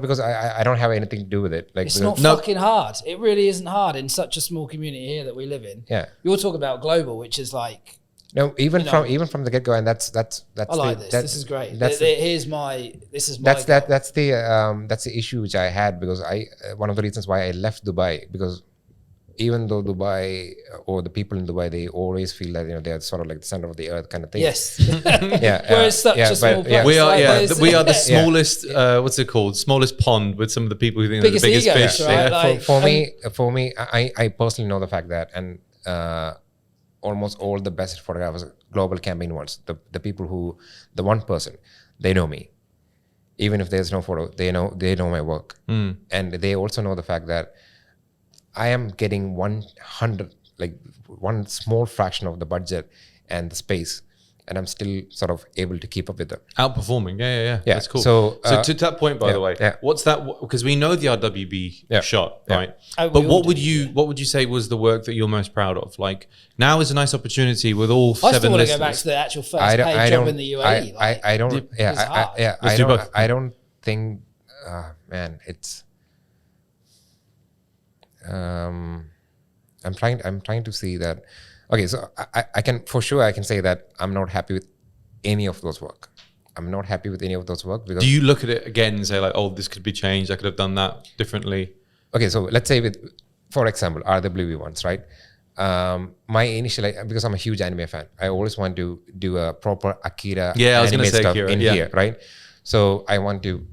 because I don't have anything to do with it. Like, it's not fucking hard. It really isn't hard in such a small community here that we live in. Yeah, you're talking about global, which is like. No, even from the get go, and that's. I like this. This is great. That's the issue which I had, because one of the reasons why I left Dubai, because even though Dubai or the people in Dubai, they always feel that they're sort of like the center of the earth kind of thing. Yes. We're such a small place. We are the smallest. What's it called? Smallest pond with some of the people who think they're the biggest egos, fish. Right? Yeah. For me, I personally know the fact that, and almost all the best photographers, global campaign ones, the people the one person, they know me. even if there's no photo, they know my work. And they also know the fact that I am getting 100, like one small fraction of the budget and the space, and I'm still sort of able to keep up with them. Outperforming, yeah. That's cool. So to that point, by the way, what's that? Because we know the RWB shot, right? But what would you say was the work that you're most proud of? Like, now is a nice opportunity with all 7 listeners. I still want to go back to the actual first paid job in the UAE. I don't think, man, it's. I'm trying to see that. Okay, so I can say that I'm not happy with any of those work. I'm not happy with any of those work because. Do you look at it again and say like, oh, this could be changed. I could have done that differently. Okay, so let's say for example, RWB ones, right? My initial, because I'm a huge anime fan, I always want to do a proper Akira anime stuff in here, right? So I want to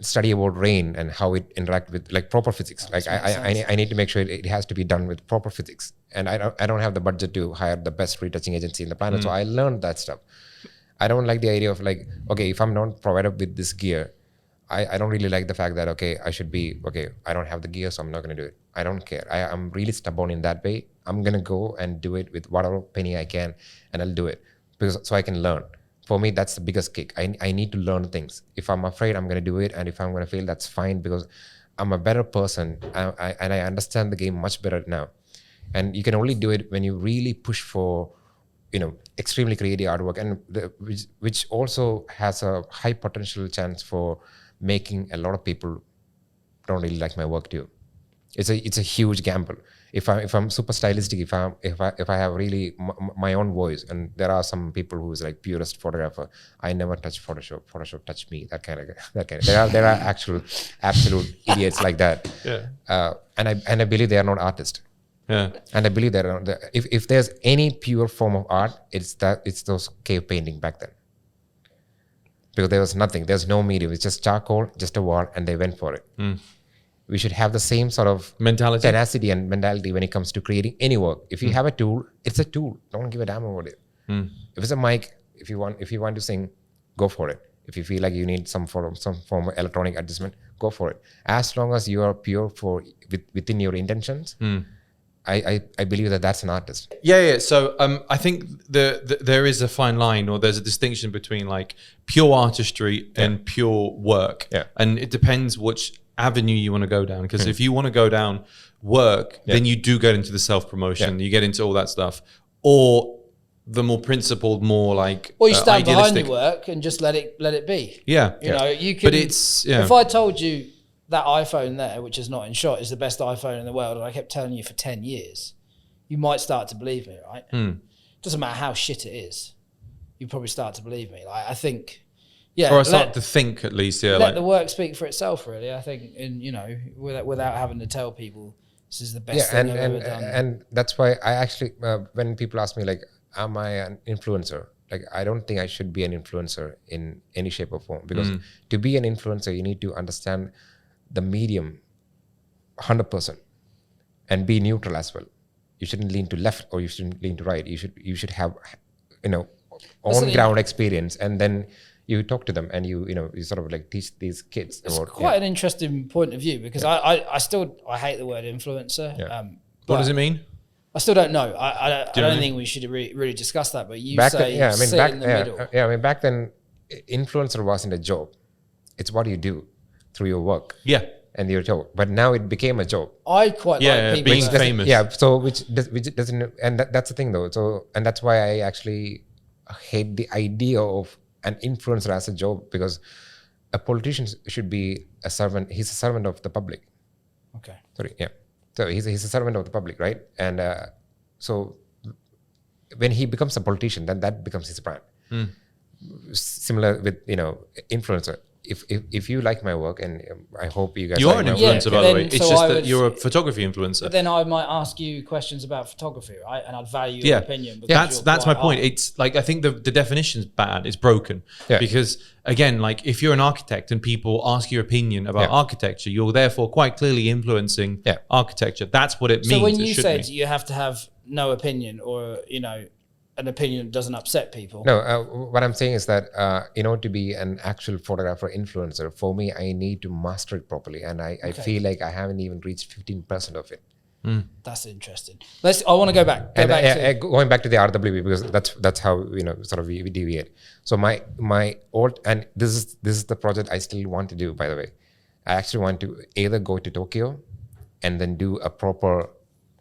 study about rain and how it interact with like proper physics. Like I need to make sure it has to be done with proper physics, and I don't have the budget to hire the best retouching agency in the planet. So I learned that stuff. I don't like the idea of like, okay, if I'm not provided with this gear, I don't really like the fact that I don't have the gear, so I'm not going to do it. I don't care. I'm really stubborn in that way. I'm going to go and do it with whatever penny I can, and I'll do it so I can learn. For me, that's the biggest kick. I need to learn things. If I'm afraid, I'm going to do it. And if I'm going to fail, that's fine, because I'm a better person. And I understand the game much better now. And you can only do it when you really push for, extremely creative artwork, and which also has a high potential chance for making a lot of people don't really like my work too. It's a huge gamble. If I'm super stylistic, if I have really my own voice, and there are some people who's like purist photographer, I never touch Photoshop. Photoshop touch me. That kind of. There are absolute idiots like that. Yeah. And I believe they are not artists. Yeah. And I believe that if there's any pure form of art, it's those cave painting back then. Because there was nothing. There's no medium. It's just charcoal, just a wall, and they went for it. We should have the same sort of tenacity and mentality when it comes to creating any work. If you have a tool, it's a tool. Don't give a damn about it. If it's a mic, if you want to sing, go for it. If you feel like you need some form of electronic adjustment, go for it. As long as you are pure within your intentions, I believe that's an artist. Yeah. So I think there is a fine line, or there's a distinction between like pure artistry and pure work. Yeah. And it depends which avenue you want to go down, because if you want to go down work, then you do get into the self-promotion, you get into all that stuff, or the more principled, more like or you stand behind your work and just let it be. You can, but it's if I told you that iPhone there, which is not in shot, is the best iPhone in the world, and I kept telling you for 10 years, you might start to believe me, right? Doesn't matter how shit it is, you probably start to believe me. Like, I think or I start to think, at least, let the work speak for itself, really. I think, and without having to tell people this is the best thing I've ever done. And that's why I actually, when people ask me like, am I an influencer? Like, I don't think I should be an influencer in any shape or form, because to be an influencer, you need to understand the medium 100% and be neutral as well. You shouldn't lean to left or you shouldn't lean to right. You should have, on ground experience, and then you talk to them and you sort of like teach these kids. It's quite an interesting point of view, because I hate the word influencer. What does it mean? I still don't know. I don't think we should really discuss that. But you back say then, sit in the middle. Back then, influencer wasn't a job. It's what you do through your work. Yeah. And your job. But now it became a job. I quite like people being famous. Yeah. So which doesn't, and that's the thing though. So, and that's why I actually hate the idea of an influencer as a job, because a politician should be a servant. He's a servant of the public. Okay. Sorry. Yeah. So he's a servant of the public, right? And so when he becomes a politician, then that becomes his brand. Similar with influencer. If you like my work, and I hope you guys. You are an influencer, by the way. It's just that you're a photography influencer. But then I might ask you questions about photography, right? And I'd value your opinion. That's my point. It's like, I think the definition's bad. It's broken. Because again, like, if you're an architect and people ask your opinion about architecture, you're therefore quite clearly influencing architecture. That's what it means. So when you said you have to have no opinion, or an opinion that doesn't upset people. No, what I'm saying is that in order to be an actual photographer influencer, for me, I need to master it properly. And I feel like I haven't even reached 15% of it. That's interesting. I want to go back. Going back to the RWB, because that's how sort of we deviate. So my old, and this is the project I still want to do. By the way, I actually want to either go to Tokyo and then do a proper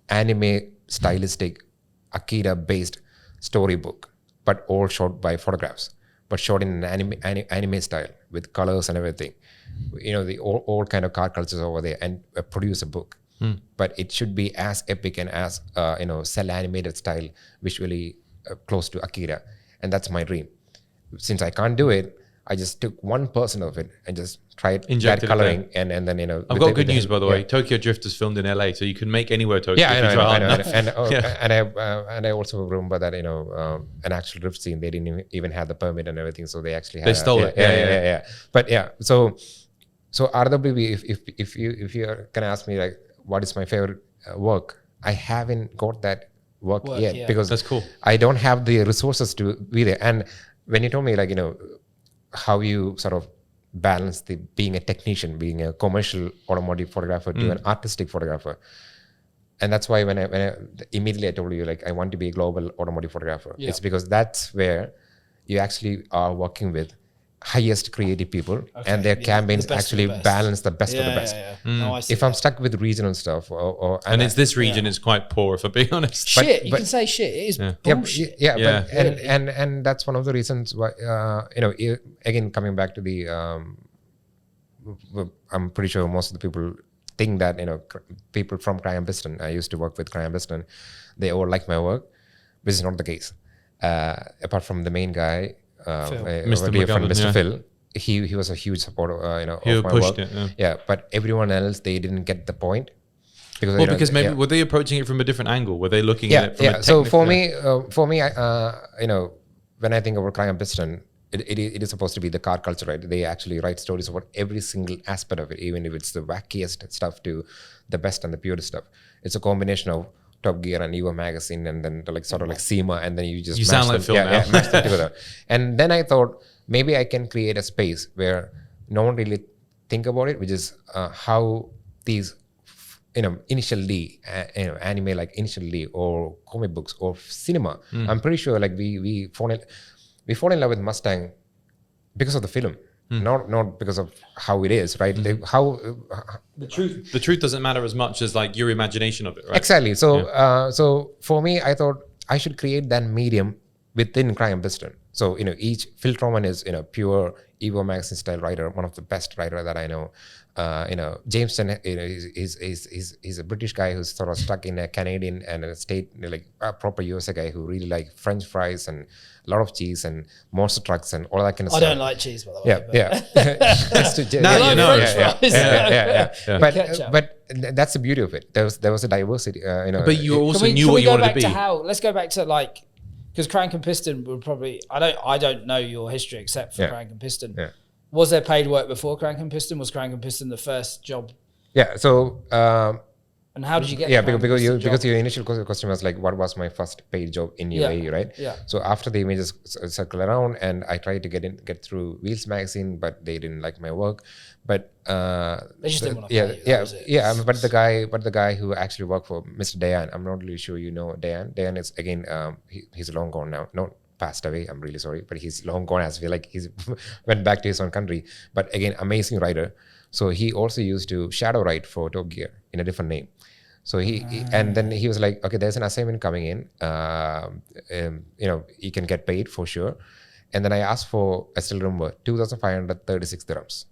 anime stylistic Akira based storybook, but all shot by photographs, but shot in an anime style with colors and everything. The all kind of car cultures over there, and produce a book. But it should be as epic and as cell animated style, visually close to Akira, and that's my dream. Since I can't do it, I just took 1% of it and just tried that coloring, and then I've got good news, by the way. Tokyo Drift is filmed in LA, so you can make anywhere Tokyo. Yeah, I know. And I also remember that an actual drift scene, they didn't even have the permit and everything, so they actually had stole it. Yeah. But yeah, so RWB, if you're gonna ask me like what is my favorite work, I haven't got that work yet because that's cool. I don't have the resources to be there. And when you told me like how you sort of balance the being a technician, being a commercial automotive photographer to an artistic photographer, and that's why when I immediately I told you like I want to be a global automotive photographer. It's because that's where you actually are working with highest creative people, and their campaigns actually balance the best of the best. No, I see if I'm stuck with regional stuff, and it's this region is quite poor, if I'm being honest. You can say shit. It is bullshit. And that's one of the reasons why again coming back to the I'm pretty sure most of the people think that people from Piston, I used to work with Piston, they all like my work, which is not the case. Apart from the main guy, Mr. Phil, he was a huge supporter, of my work. But everyone else, they didn't get the point. Because maybe were they approaching it from a different angle? Were they looking at it from a technical? So for me, when I think about Piston, it is supposed to be the car culture, right? They actually write stories about every single aspect of it, even if it's the wackiest stuff to the best and the purest stuff. It's a combination of Top Gear and Evo magazine, and then like sort of like SEMA, and then you sound like Phil now. Mash them together. And then I thought maybe I can create a space where no one really think about it, which is how these initially anime like initially, or comic books or cinema. I'm pretty sure like we fall in love with Mustang because of the film. Not because of how it is, right? The truth doesn't matter as much as like your imagination of it, right? Exactly. So so for me, I thought I should create that medium within Piston. So each Phil Truman is pure Evo magazine style writer, one of the best writer that I know. Jameson he's a British guy who's sort of stuck in a Canadian and a state, like a proper USA guy who really like French fries and a lot of cheese and monster trucks and all that kind of stuff. I don't like cheese, by the way. But that's the beauty of it. There was a diversity. But you also knew what you wanted to be. Let's go back to like, because Crank and Piston would probably, I don't know your history except for Crank and Piston. Yeah. Was there paid work before Crank and Piston? Was Crank and Piston the first job? Yeah. So. And how did you get? Yeah, because your initial question was like, what was my first paid job in UAE, right? Yeah. So after the images circle around, and I tried to get through Wheels magazine, but they didn't like my work. But they just didn't want to pay you. But the guy who actually worked for Mr. Dayan, I'm not really sure you know Dayan. Dayan is again, he's long gone now. Not passed away. I'm really sorry, but he's long gone. I feel like he's went back to his own country. But again, amazing writer. So he also used to shadow write for Top Gear in a different name. So and then he was like, okay, there's an assignment coming in. You can get paid for sure. And then I asked for, I still remember, 2,536 dirhams.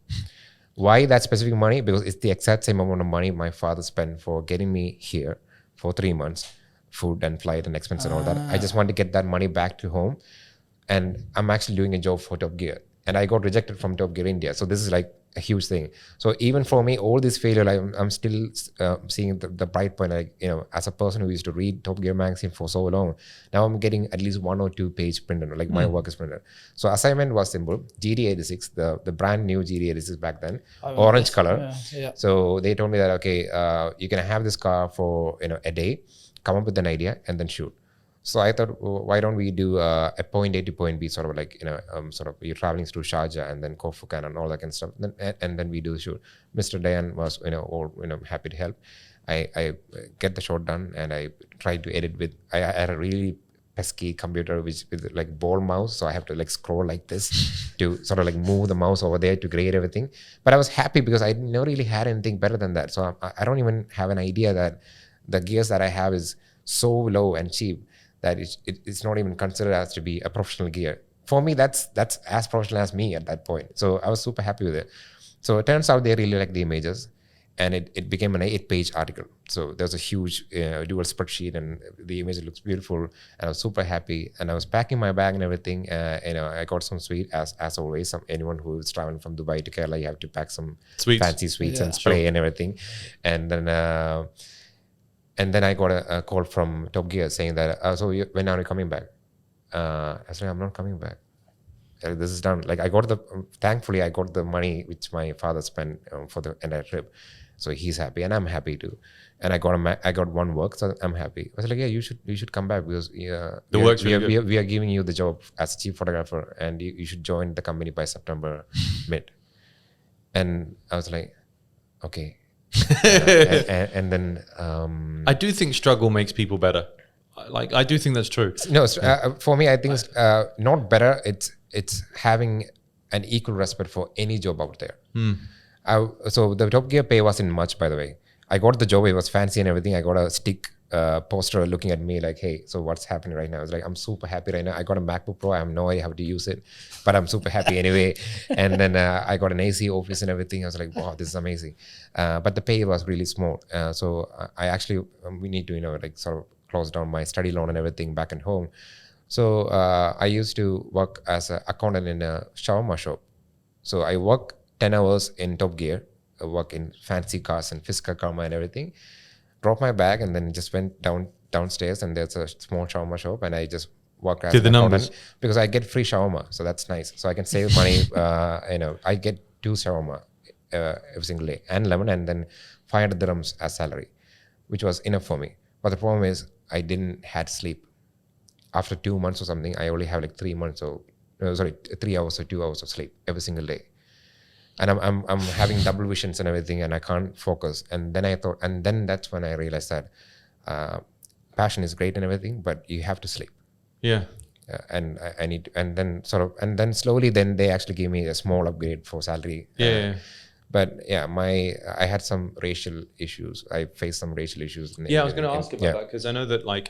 Why that specific money? Because it's the exact same amount of money my father spent for getting me here for 3 months, food and flight and expense and all that. I just want to get that money back to home. And I'm actually doing a job for Top Gear. And I got rejected from Top Gear India. So this is like a huge thing. So even for me, all this failure, I'm still seeing the bright point. Like, as a person who used to read Top Gear magazine for so long, now I'm getting at least 1 or 2 page printed, like my work is printed. So assignment was simple. GD86, the brand new GD86 back then, orange color. Yeah. So they told me that, okay, you can have this car for a day, come up with an idea and then shoot. So I thought, why don't we do a point A to point B, sort of like, sort of you're traveling through Sharjah and then Kofukan and all that kind of stuff. And then we do the shoot. Mr. Dayan was, happy to help. I get the shot done, and I tried to edit with, I had a really pesky computer with like ball mouse. So I have to like scroll like this to sort of like move the mouse over there to grade everything. But I was happy because I never really had anything better than that. So I don't even have an idea that the gears that I have is so low and cheap that it's not even considered as to be a professional gear. For me, that's as professional as me at that point. So I was super happy with it. So it turns out they really like the images, and it became an 8-page article. So there's a huge dual spreadsheet, and the image looks beautiful, and I was super happy. And I was packing my bag and everything. I got some sweet, as always. Anyone who is traveling from Dubai to Kerala, you have to pack some fancy sweets and spray and everything. And then I got a call from Top Gear saying that, when are you coming back? I said, I'm not coming back. This is done. Like thankfully I got the money which my father spent for the entire trip. So he's happy and I'm happy too. And I got one work, so I'm happy. I was like, yeah, you should come back because we are giving you the job as chief photographer, and you should join the company by September mid. And I was like, okay. And then I do think struggle makes people better. Like, I do think that's true. No, for me, I think it's not better. It's having an equal respect for any job out there. So the Top Gear pay wasn't much, by the way. I got the job, it was fancy and everything. I got a stick poster looking at me like, hey, so what's happening right now? I was like, I'm super happy right now. I got a MacBook Pro. I have no idea how to use it, but I'm super happy anyway. And then I got an AC office and everything. I was like, wow, this is amazing. But the pay was really small. So I actually, we need to, sort of close down my study loan and everything back at home. So I used to work as an accountant in a shawarma shop. So I work 10 hours in Top Gear. I work in fancy cars and Fisker Karma and everything. Dropped my bag and then just went downstairs, and there's a small shawarma shop, and I just work as an accountant because I get free shawarma, so that's nice. So I can save money. I get 2 shawarma every single day and lemon, and then 500 dirhams as salary, which was enough for me. But the problem is I didn't had sleep. After 2 months or something, I only have like 3 hours or 2 hours of sleep every single day. And I'm having double visions and everything, and I can't focus. And then that's when I realized that passion is great and everything, but you have to sleep. Yeah. And I need, and then slowly, then they actually gave me a small upgrade for salary. Yeah. But yeah, I had some racial issues. I faced some racial issues. I was going to ask about that, because I know that like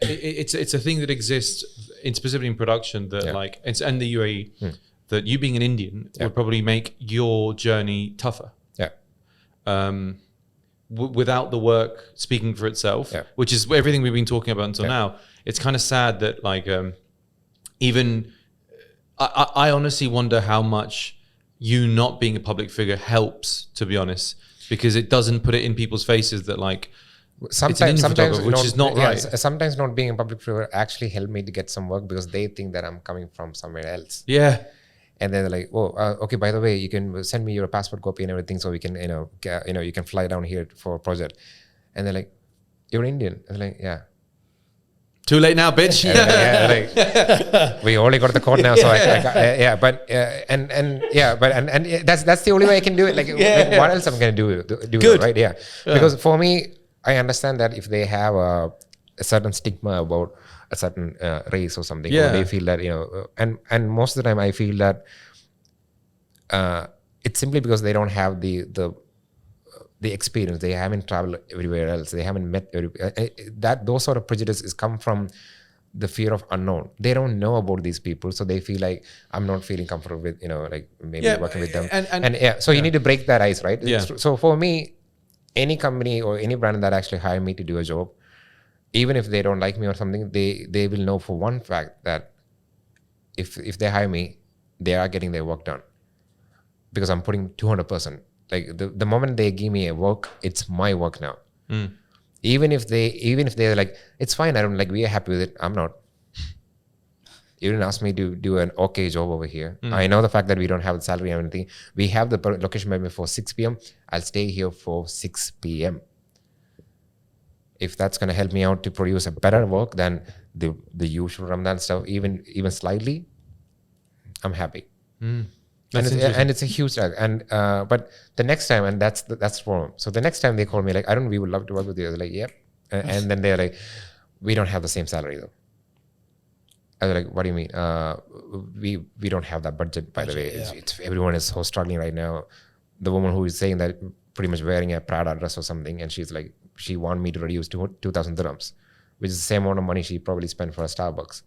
it's a thing that exists specifically in production that and the UAE. That you being an Indian would probably make your journey tougher. Yeah. Without the work speaking for itself, which is everything we've been talking about until now. It's kind of sad that like even I honestly wonder how much you not being a public figure helps, to be honest, because it doesn't put it in people's faces that like sometimes which is not right. Sometimes not being a public figure actually helped me to get some work because they think that I'm coming from somewhere else. Yeah. And they're like, oh, okay, by the way, you can send me your passport copy and everything so we can, you can fly down here for a project. And they're like, you're Indian? And they're like, yeah. Too late now, bitch. We only got the code now, so that's the only way I can do it. Like, what else I'm going to do Good. Right? Yeah. Because for me, I understand that if they have a certain stigma about a certain race or something, or they feel that, and most of the time I feel that it's simply because they don't have the experience. They haven't traveled everywhere else. They haven't met those sort of prejudices come from the fear of unknown. They don't know about these people, so they feel like I'm not feeling comfortable with working with them. So you need to break that ice, right? Yeah. So for me, any company or any brand that actually hire me to do a job, even if they don't like me or something, they will know for one fact that if they hire me, they are getting their work done because I'm putting 200%. Like the moment they give me a work, it's my work now. Even if they're like, it's fine, I don't like, we are happy with it. I'm not. You didn't ask me to do an okay job over here. I know the fact that we don't have the salary or anything. We have the location maybe for 6 p.m. I'll stay here for 6 p.m. If that's going to help me out to produce a better work, then the usual Ramadan stuff, even slightly, I'm happy. And it's a huge drag. And but the next time, and that's the problem. So the next time they call me like, Arun, we would love to work with you. I was like, yep. And then they're like, we don't have the same salary though. I was like, what do you mean? We don't have that budget, by the way. It's everyone is so struggling right now. The woman who is saying that pretty much wearing a Prada dress or something, and she's like, she wanted me to reduce to 2,000 dirhams, which is the same amount of money she probably spent for a Starbucks.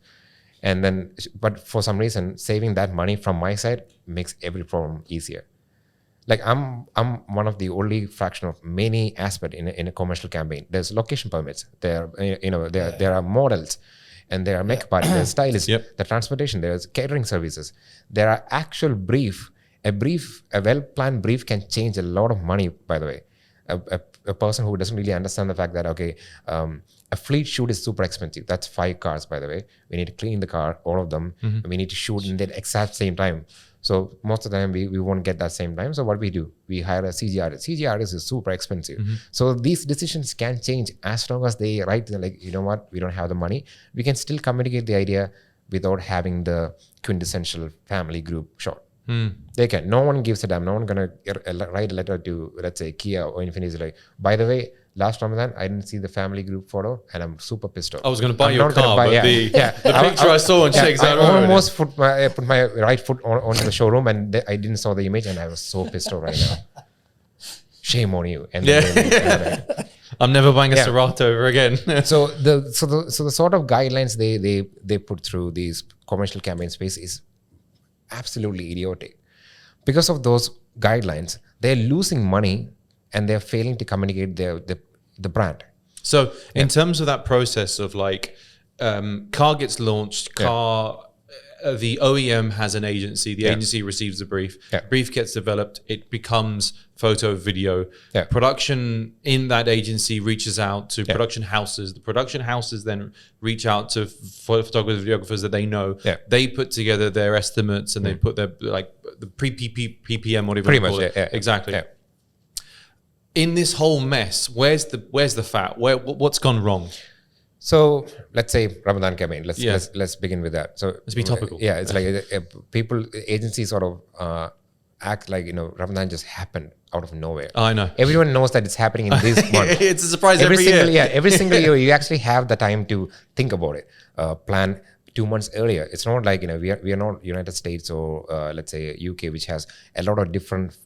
And then, but for some reason, saving that money from my side makes every problem easier. Like I'm one of the only fraction of many aspects in a commercial campaign. There's location permits. There are models, and there are makeup artists, there's stylists, the transportation, there's catering services. There are actual brief. A well-planned brief can change a lot of money, by the way. A person who doesn't really understand the fact that, okay, a fleet shoot is super expensive. That's 5 cars, by the way. We need to clean the car, all of them. We need to shoot in the exact same time. So most of the time we won't get that same time. So what we do, we hire a CG artist. CG artist is super expensive. So these decisions can change as long as they write, like, you know what, we don't have the money. We can still communicate the idea without having the quintessential family group shot. They can. No one gives a damn. No one gonna write a letter to, let's say, Kia or Infiniti, like, by the way, last Ramadan I didn't see the family group photo and I'm super pissed off. I was going to buy your car, but the picture I saw on Sheikh Zayed Road, I almost put my right foot onto the showroom and I didn't saw the image and I was so pissed off right now. Shame on you. And I'm never buying a Serato ever again. So the sort of guidelines they put through these commercial campaign space is absolutely idiotic. Because of those guidelines, they're losing money and they're failing to communicate the brand. So in terms of that process of like, car gets launched, the OEM has an agency, the agency receives the brief, brief gets developed, it becomes photo, video, production in that agency reaches out to production houses, the production houses then reach out to photographers, videographers that they know, they put together their estimates and they put their, like, the pre-PPM, whatever you call it. Exactly. In this whole mess, where's the fat? What's gone wrong? So let's say Ramadan campaign. Let's begin with that. So let's be topical. Yeah, it's like agencies sort of act like, you know, Ramadan just happened out of nowhere. Oh, I know. Everyone knows that it's happening in this month. It's a surprise every year. Yeah, every single year you actually have the time to think about it. Plan 2 months earlier. It's not like, you know, we are not United States or let's say UK, which has a lot of different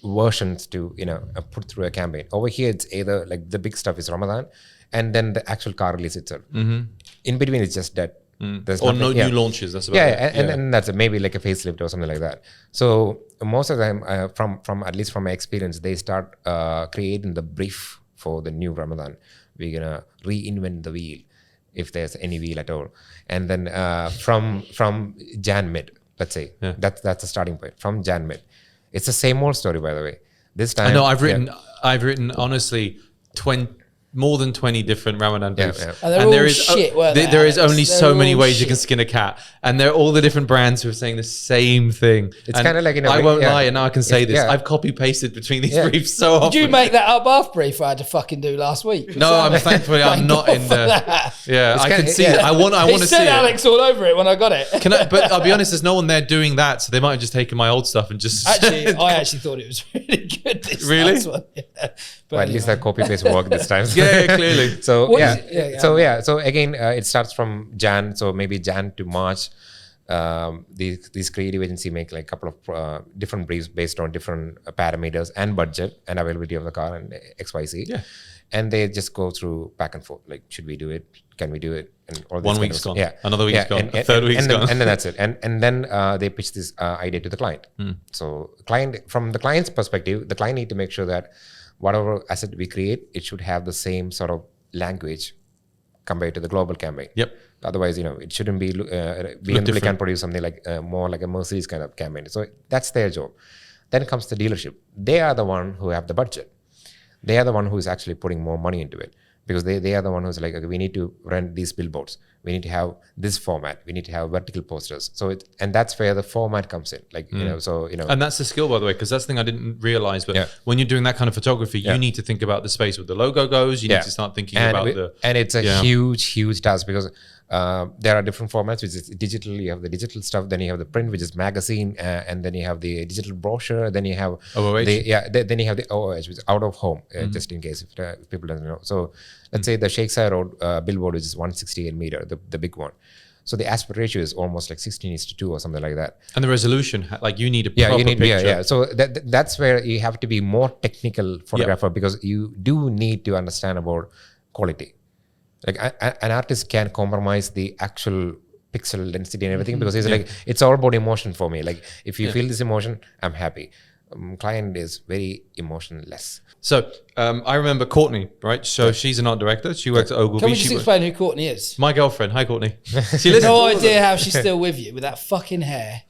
versions to, you know, put through a campaign. Over here, it's either like the big stuff is Ramadan, and then the actual car release itself. In between, it's just dead. There's or no new launches. That's about it. And that's maybe like a facelift or something like that. So most of the time, from at least from my experience, they start creating the brief for the new Ramadan. We're gonna reinvent the wheel, if there's any wheel at all. And then from Jan mid, let's say that's the starting point. From Jan mid, it's the same old story, by the way. This time, I know I've written honestly more than 20 different Ramadan briefs. And there is only so many ways you can skin a cat. And they're all the different brands who are saying the same thing. It's kind of like, you know, I won't lie, and now I can say this. I've copy pasted between these briefs so often. Did you make that up half brief I had to fucking do last week? No, I'm thankfully I'm not in the. Yeah, I can see it. I want to see it. It said Alex all over it when I got it. But I'll be honest, there's no one there doing that, so they might have just taken my old stuff and just. Actually, I actually thought it was really good. This last one. Well, at least that copy paste worked this time. Yeah, clearly. So So again, it starts from Jan. So maybe Jan to March. These creative agency make like a couple of different briefs based on different parameters and budget and availability of the car and XYZ. Yeah. And they just go through back and forth. Like, should we do it? Can we do it? And all 1 week's gone. Yeah. Another week's gone. A third week's gone. And then that's it. And then they pitch this idea to the client. So from the client's perspective, the client need to make sure that whatever asset we create, it should have the same sort of language compared to the global campaign. Yep. Otherwise, you know, it shouldn't be. BMW can produce something like more like a Mercedes kind of campaign. So that's their job. Then comes the dealership. They are the one who have the budget. They are the one who is actually putting more money into it, because they are the one who's like, okay, we need to rent these billboards. We need to have this format. We need to have vertical posters. So and that's where the format comes in. Like, you know, so, you know. And that's the skill, by the way, because that's the thing I didn't realize. But when you're doing that kind of photography, you need to think about the space where the logo goes. You need to start thinking about the. And it's a huge task, because there are different formats, which is digital. You have the digital stuff, then you have the print, which is magazine, and then you have the digital brochure, then you have OOH. Then you have the OOH, which is out of home, just in case if people don't know. So let's say the Sheikh Zayed Road billboard, which is 168 meter, the big one. So the aspect ratio is almost like 16:2 or something like that. And the resolution, like you need a proper picture. So that's where you have to be more technical photographer because you do need to understand about quality. Like an artist can compromise the actual pixel density and everything because it's all about emotion for me. Like if you feel this emotion, I'm happy. Client is very emotionless. So I remember Courtney, right? So she's an art director. She works at Ogilvy. Can we just explain who Courtney is? My girlfriend. Hi, Courtney. No idea how she's still with you with that fucking hair.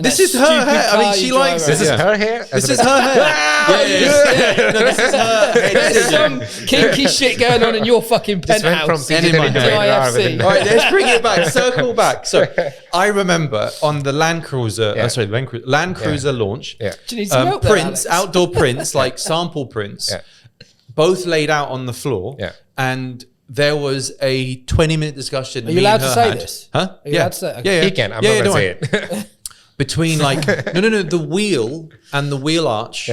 This is her hair. I mean, she likes this. Is her hair? This is her hair. No, this is her hair. There's some kinky shit going on in your fucking penthouse. All right, let's bring it back. Circle back. So I remember on the Land Cruiser, Land Cruiser launch, Do you need some help prints, there, Alex? outdoor prints, like sample prints, both laid out on the floor. And there was a 20-minute discussion. Are you allowed to say this? Huh? Are you allowed to say it? Okay. He can. I'm not going to say it. Between like the wheel and the wheel arch,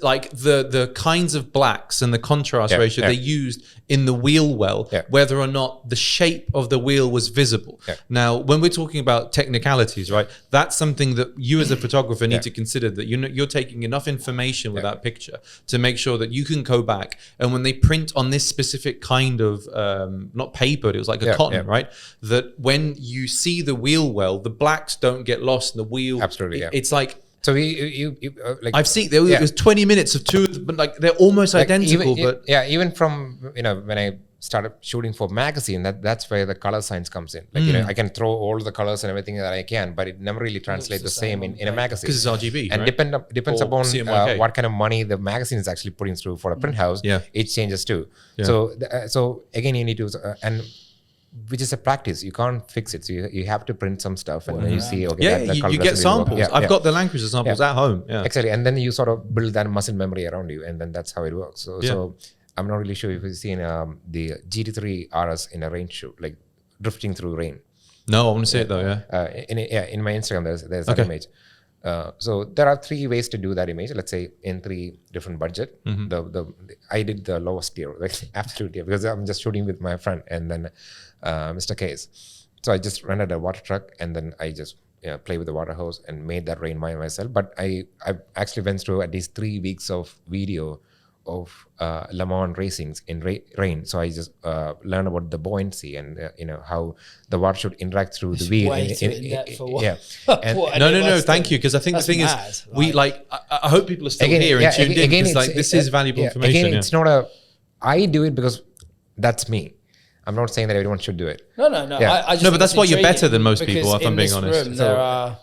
like the kinds of blacks and the contrast ratio they used in the wheel well, whether or not the shape of the wheel was visible. Now, when we're talking about technicalities, right, that's something that you as a photographer need to consider, that you're taking enough information with that picture to make sure that you can go back, and when they print on this specific kind of not paper, it was like a cotton, right, that when you see the wheel well, the blacks don't get lost in the wheel. Absolutely. It's like, so you like I've seen there was 20 minutes of two, but like they're almost like identical. Even from when I started shooting for magazine, that's where the color science comes in. Like I can throw all the colors and everything that I can, but it never really translates the same in a magazine because it's RGB, and right? depends upon what kind of money the magazine is actually putting through for a print house. It changes too. So again, you need to which is a practice. You can't fix it. So you have to print some stuff and then you see, you get samples. I've got the Land Cruiser samples at home. Exactly. And then you sort of build that muscle memory around you, and then that's how it works. So I'm not really sure if you've seen the GT3 RS in a rain shoot, like drifting through rain. No, I want to see it though, in my Instagram, there's that image. So there are 3 ways to do that image. Let's say in 3 different budget. I did the lowest tier, like absolute tier, because I'm just shooting with my friend and then Mr. Case. So I just rented a water truck and then I just play with the water hose and made that rain by myself. But I actually went through at least 3 weeks of video of Lamborghini racings in rain. So I just learned about the buoyancy and how the water should interact through the wheel. No, thank you, because I think the thing is, we like. I hope people are still here and tuned in, because like this is valuable information. Again, it's not I do it because that's me. I'm not saying that everyone should do it. No. I just but that's why you're better than most people, if I'm being honest. There are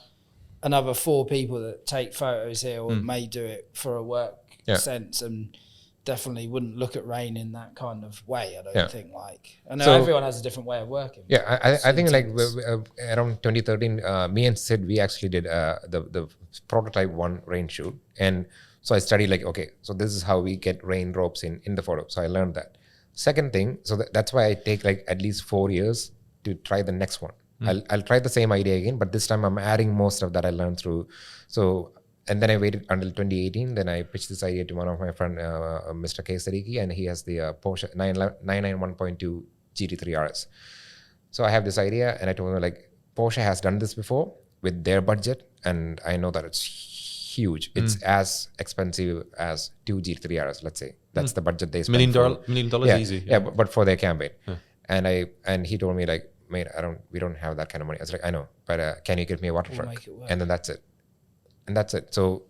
another 4 people that take photos here or may do it for a work sense, and definitely wouldn't look at rain in that kind of way. I don't think. Like, I know everyone has a different way of working. I think like around 2013, me and Sid, we actually did the prototype 1 rain shoot, and so I studied like, okay, so this is how we get rain ropes in the photo. So I learned that. Second thing, so that's why I take like at least 4 years to try the next one. I'll try the same idea again, but this time I'm adding more stuff that I learned through. So, and then I waited until 2018. Then I pitched this idea to one of my friend, Mr. K. Sadiki, and he has the Porsche 991.2 GT3 RS. So I have this idea, and I told him like, Porsche has done this before with their budget, and I know that it's huge. It's as expensive as 2 GT3 RS, let's say. That's the budget they spend. $1 million easy. Yeah, but for their campaign. And he told me like, mate, we don't have that kind of money. I was like, I know, but can you get me a water truck? And then that's it. So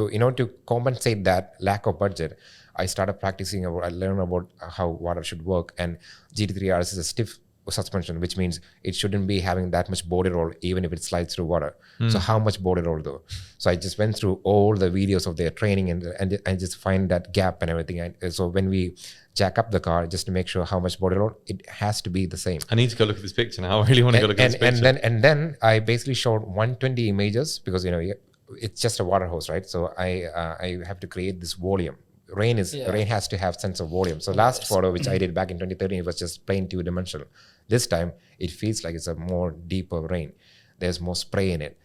in order to compensate that lack of budget, I started practicing I learned about how water should work, and GT3 RS is a stiff suspension, which means it shouldn't be having that much body roll even if it slides through water. So how much body roll though? So I just went through all the videos of their training and I just find that gap and everything. So when we jack up the car, just to make sure how much body roll, it has to be the same. I need to go look at this picture now. I really want to go look at this picture. And then I basically showed 120 images because it's just a water hose, right? So I have to create this volume rain has to have sense of volume. So last photo, which I did back in 2013, it was just plain 2-dimensional. This time, it feels like it's a more deeper rain. There's more spray in it.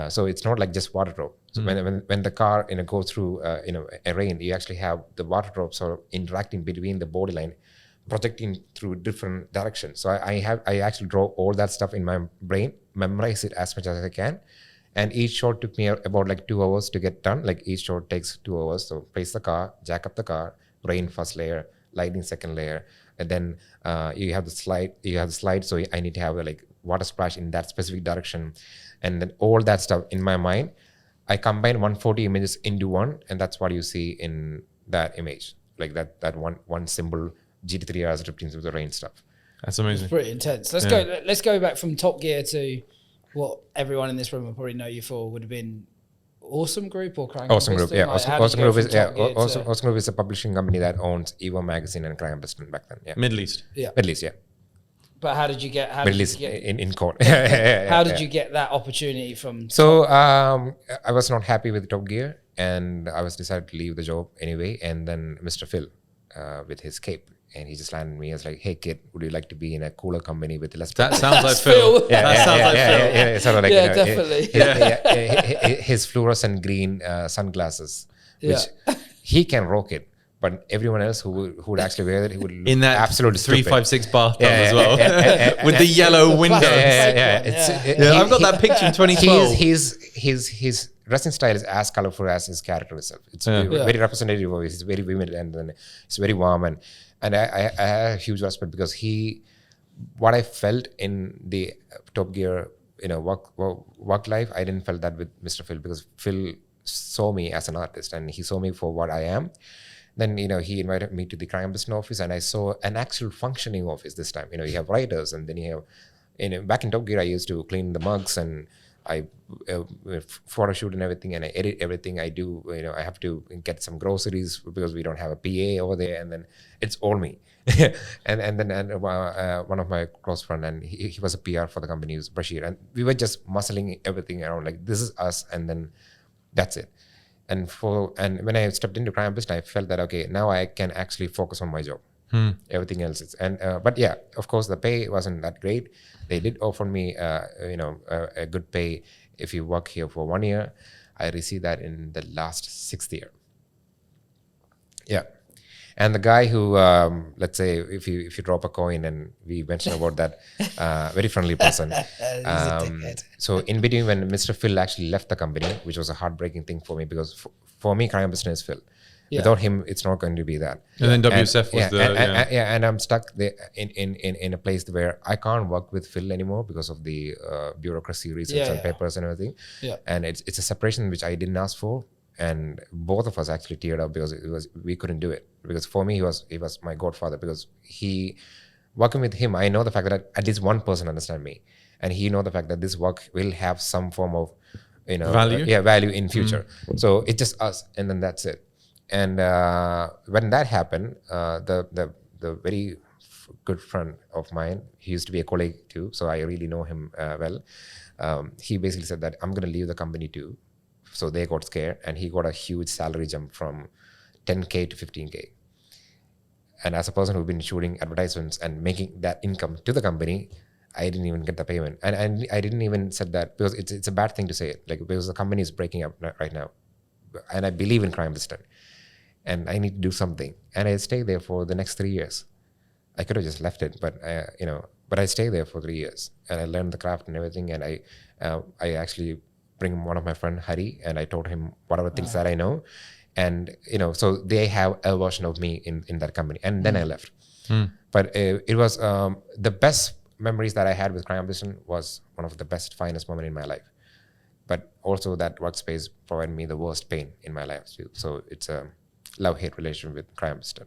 So it's not like just water drop. So when the car goes through a rain, you actually have the water drops sort of interacting between the body line, projecting through different directions. So I actually draw all that stuff in my brain, memorize it as much as I can. And each shot took me about like 2 hours to get done. Like each shot takes 2 hours. So place the car, jack up the car, rain first layer, lighting second layer. And then you have the slide. So I need to have like water splash in that specific direction. And then all that stuff in my mind, I combine 140 images into one. And that's what you see in that image. Like that one symbol, GT3 RS ripped into the rain stuff. That's amazing. It's pretty intense. Let's go back from Top Gear to what everyone in this room will probably know you for. Would have been Awesome Group or Crank Awesome Piston? Group, yeah. Awesome Group is a publishing company that owns Evo Magazine and Crank Piston back then. Yeah. Middle East. Yeah. Middle East, yeah. But how did you get? Middle East in court. How did you get that opportunity from? So I was not happy with Top Gear, and I was decided to leave the job anyway. And then Mr. Phil, with his cape. And he just landed me as like, "Hey kid, would you like to be in a cooler company with less?" That sounds like Phil. That sounds like Phil. Yeah, sort of like, definitely. His fluorescent green sunglasses, which he can rock it, but everyone else who would actually wear it, he would look in that absolutely 356 bathtub as well, with the yellow windows. I've got that picture in 2012. His dressing style is as colorful as his character itself. It's very representative of it. It's very vivid, and then it's very warm, and I have huge respect because what I felt in the Top Gear, work life, I didn't felt that with Mr. Phil, because Phil saw me as an artist and he saw me for what I am. Then, he invited me to the Crank Piston office, and I saw an actual functioning office this time. You have writers, and then you have, back in Top Gear, I used to clean the mugs, and I photo shoot and everything, and I edit everything I do. I have to get some groceries because we don't have a PA over there, and then it's all me. and then one of my close friend, and he was a PR for the company, was Bashir, and we were just muscling everything around like, this is us, and then that's it. And when I stepped into Crank Piston, I felt that okay, now I can actually focus on my job. Everything else is, but yeah, of course the pay wasn't that great. They did offer me a good pay if you work here for 1 year. I received that in the last 6th year. Yeah. And the guy who, let's say, if you drop a coin, and we mentioned about that very friendly person. So in between, when Mr. Phil actually left the company, which was a heartbreaking thing for me, because for me, Crank Piston is Phil. Yeah. Without him, it's not going to be that. And then WSF was and I'm stuck there in a place where I can't work with Phil anymore because of the bureaucracy reasons and papers and everything. Yeah. And it's a separation which I didn't ask for, and both of us actually teared up because we couldn't do it. Because for me, he was my godfather, because working with him, I know the fact that at least one person understands me, and he know the fact that this work will have some form of value in future. So it's just us, and then that's it. And when that happened, the very good friend of mine, he used to be a colleague too, so I really know him well. He basically said that I'm going to leave the company too. So they got scared, and he got a huge salary jump from 10K to 15K. And as a person who's been shooting advertisements and making that income to the company, I didn't even get the payment. And I didn't even said that because it's a bad thing to say it, like, because the company is breaking up right now. And I believe in Crank Piston, and I need to do something. And I stayed there for the next 3 years. I could have just left it, but I stayed there for 3 years, and I learned the craft and everything. And I actually bring one of my friend Hari, and I told him whatever things that I know, and so they have a version of me in that company. And then I left. But it was the best memories that I had with Crank Piston was one of the best, finest moment in my life. But also that workspace provided me the worst pain in my life too. So it's a love-hate relationship with Crank Piston.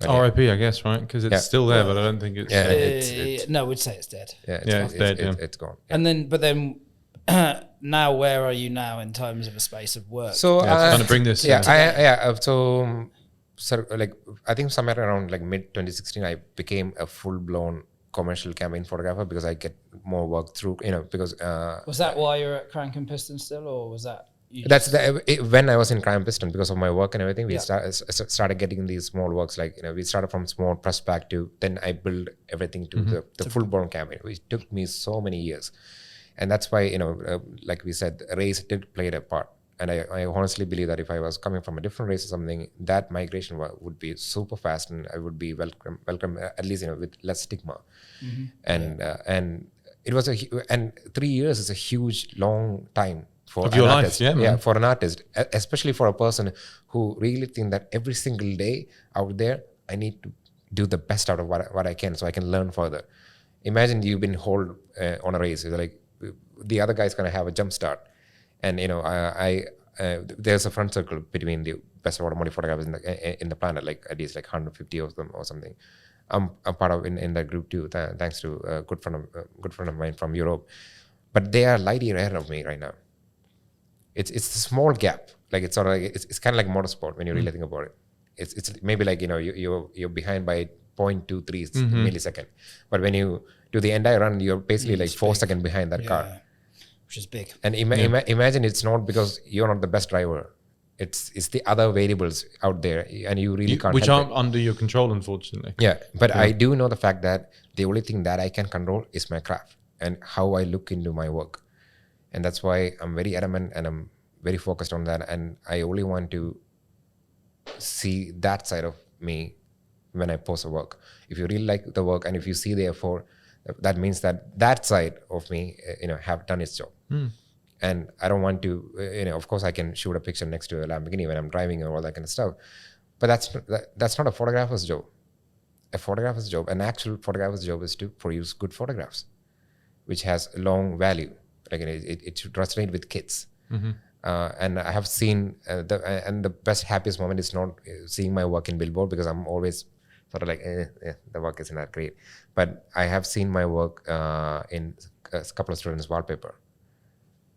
R.I.P. I guess, right? Because it's still there, but I don't think it's. No, we'd say it's dead. It's dead. It's gone. Yeah. And then, now where are you now in terms of a space of work? So trying to bring this. So like I think somewhere around like mid 2016, I became a full-blown commercial campaign photographer because I get more work through because. Was that why you're at Crank and Piston still, or was that? when I was in Piston, because of my work and everything, we started getting these small works. Like, we started from small press pack to, then I built everything to the full-blown campaign, which took me so many years. And that's why, like we said, race did play a part. And I honestly believe that if I was coming from a different race or something, that migration would be super fast, and I would be welcome at least, with less stigma. And it was and 3 years is a huge, long time for of your an life, artist. For an artist, especially for a person who really think that every single day out there, I need to do the best out of what I can, so I can learn further. Imagine you've been hold on a race, like the other guy's gonna have a jump start. And there's a front circle between the best automotive photographers in the planet, like at least like 150 of them or something. I'm part of in that group too, thanks to a good friend of mine from Europe. But they are light year ahead of me right now. It's a small gap. Like it's sort of like, it's kind of like motorsport when you really think about it. It's maybe like you're behind by 0.23 millisecond, but when you do the entire run, you're basically like 4 seconds behind that car. Which is big. And imagine it's not because you're not the best driver. It's the other variables out there, and you really can't. Which aren't under your control, unfortunately. Yeah, but I do know the fact that the only thing that I can control is my craft and how I look into my work, and that's why I'm very adamant and I'm very focused on that. And I only want to see that side of me when I post a work. If you really like the work and if you see the effort, that means that side of me, have done its job. And I don't want to, of course I can shoot a picture next to a Lamborghini when I'm driving and all that kind of stuff, but that's not a photographer's job. An actual photographer's job is to produce good photographs, which has long value. Like it should resonate with kids. And I have seen the best, happiest moment is not seeing my work in Billboard, because I'm always sort of like, the work isn't that great. But I have seen my work in a couple of students' wallpaper.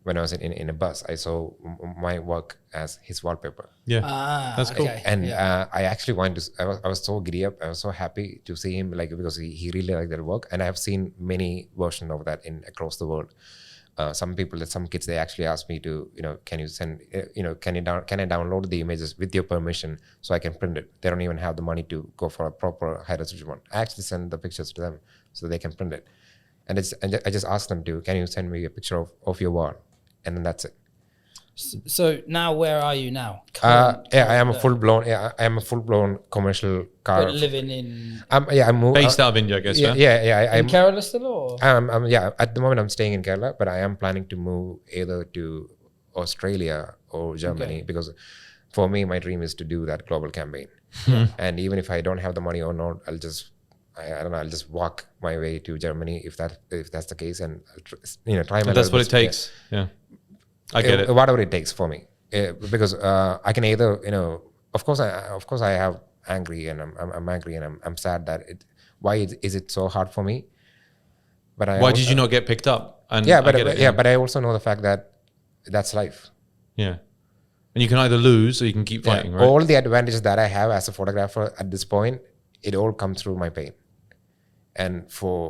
When I was in a bus, I saw my work as his wallpaper. Yeah, that's cool. Okay. And I actually wanted to. I was so giddy up. I was so happy to see him, like, because he really liked that work. And I have seen many versions of that across the world. Some kids, they actually asked me to, can you send, can I download the images with your permission so I can print it? They don't even have the money to go for a proper high resolution one. I actually send the pictures to them so they can print it. And I just asked them to, can you send me a picture of your wall? And then that's it. So now, where are you now? I am a full blown commercial car. But living in. I moved. Based out of India, I guess. In Kerala still, or? At the moment I'm staying in Kerala, but I am planning to move either to Australia or Germany, because for me my dream is to do that global campaign. And even if I don't have the money or not, I'll just walk my way to Germany if that's the case, and try my. That's what it takes. Yeah. I get it. Whatever it takes for me, because I can either, of course I have angry, and I'm angry, and I'm sad that why is it so hard for me? But why did you not get picked up? And but I also know the fact that that's life. Yeah, and you can either lose or you can keep fighting. Right? All the advantages that I have as a photographer at this point, it all comes through my pain. And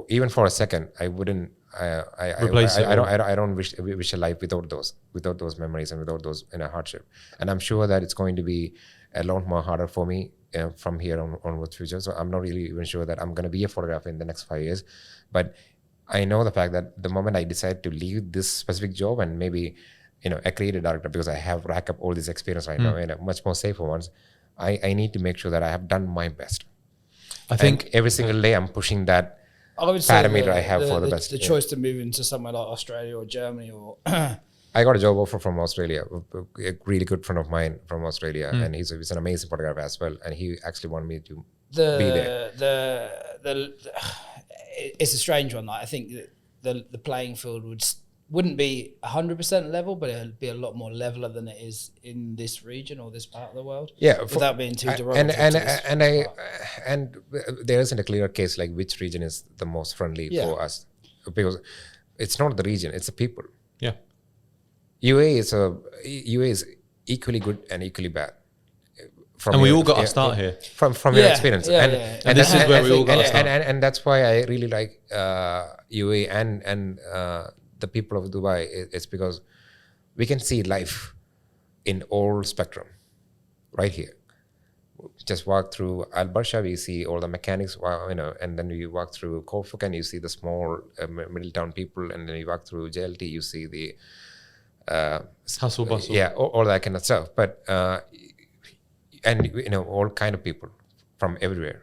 even for a second, I wouldn't. I don't wish a life without those memories and without those hardship. And I'm sure that it's going to be a lot more harder for me from here onwards future. So I'm not really even sure that I'm going to be a photographer in the next 5 years. But I know the fact that the moment I decide to leave this specific job and maybe a creative director, because I have racked up all this experience right now in much more safer ones, I need to make sure that I have done my best. I think every single day I'm pushing that parameter I have for the best. The choice to move into somewhere like Australia or Germany or... I got a job offer from Australia. A really good friend of mine from Australia, and he's an amazing photographer as well. And he actually wanted me to be there. It's a strange one. I think that the playing field wouldn't be 100% level, but it'll be a lot more leveler than it is in this region or this part of the world. Yeah, without being too derogatory. And there isn't a clear case like which region is the most friendly for us, because it's not the region, it's the people. Yeah, UAE is equally good and equally bad. And we all got our start here from your experience. And this is where we all got our start. And that's why I really like UAE and the people of Dubai. It's because we can see life in all spectrum, right here. Just walk through Al Barsha, we see all the mechanics, and then you walk through Kofuk and you see the small middle town people, and then you walk through JLT, you see the hustle bustle. Yeah, all that kind of stuff. But and all kind of people from everywhere.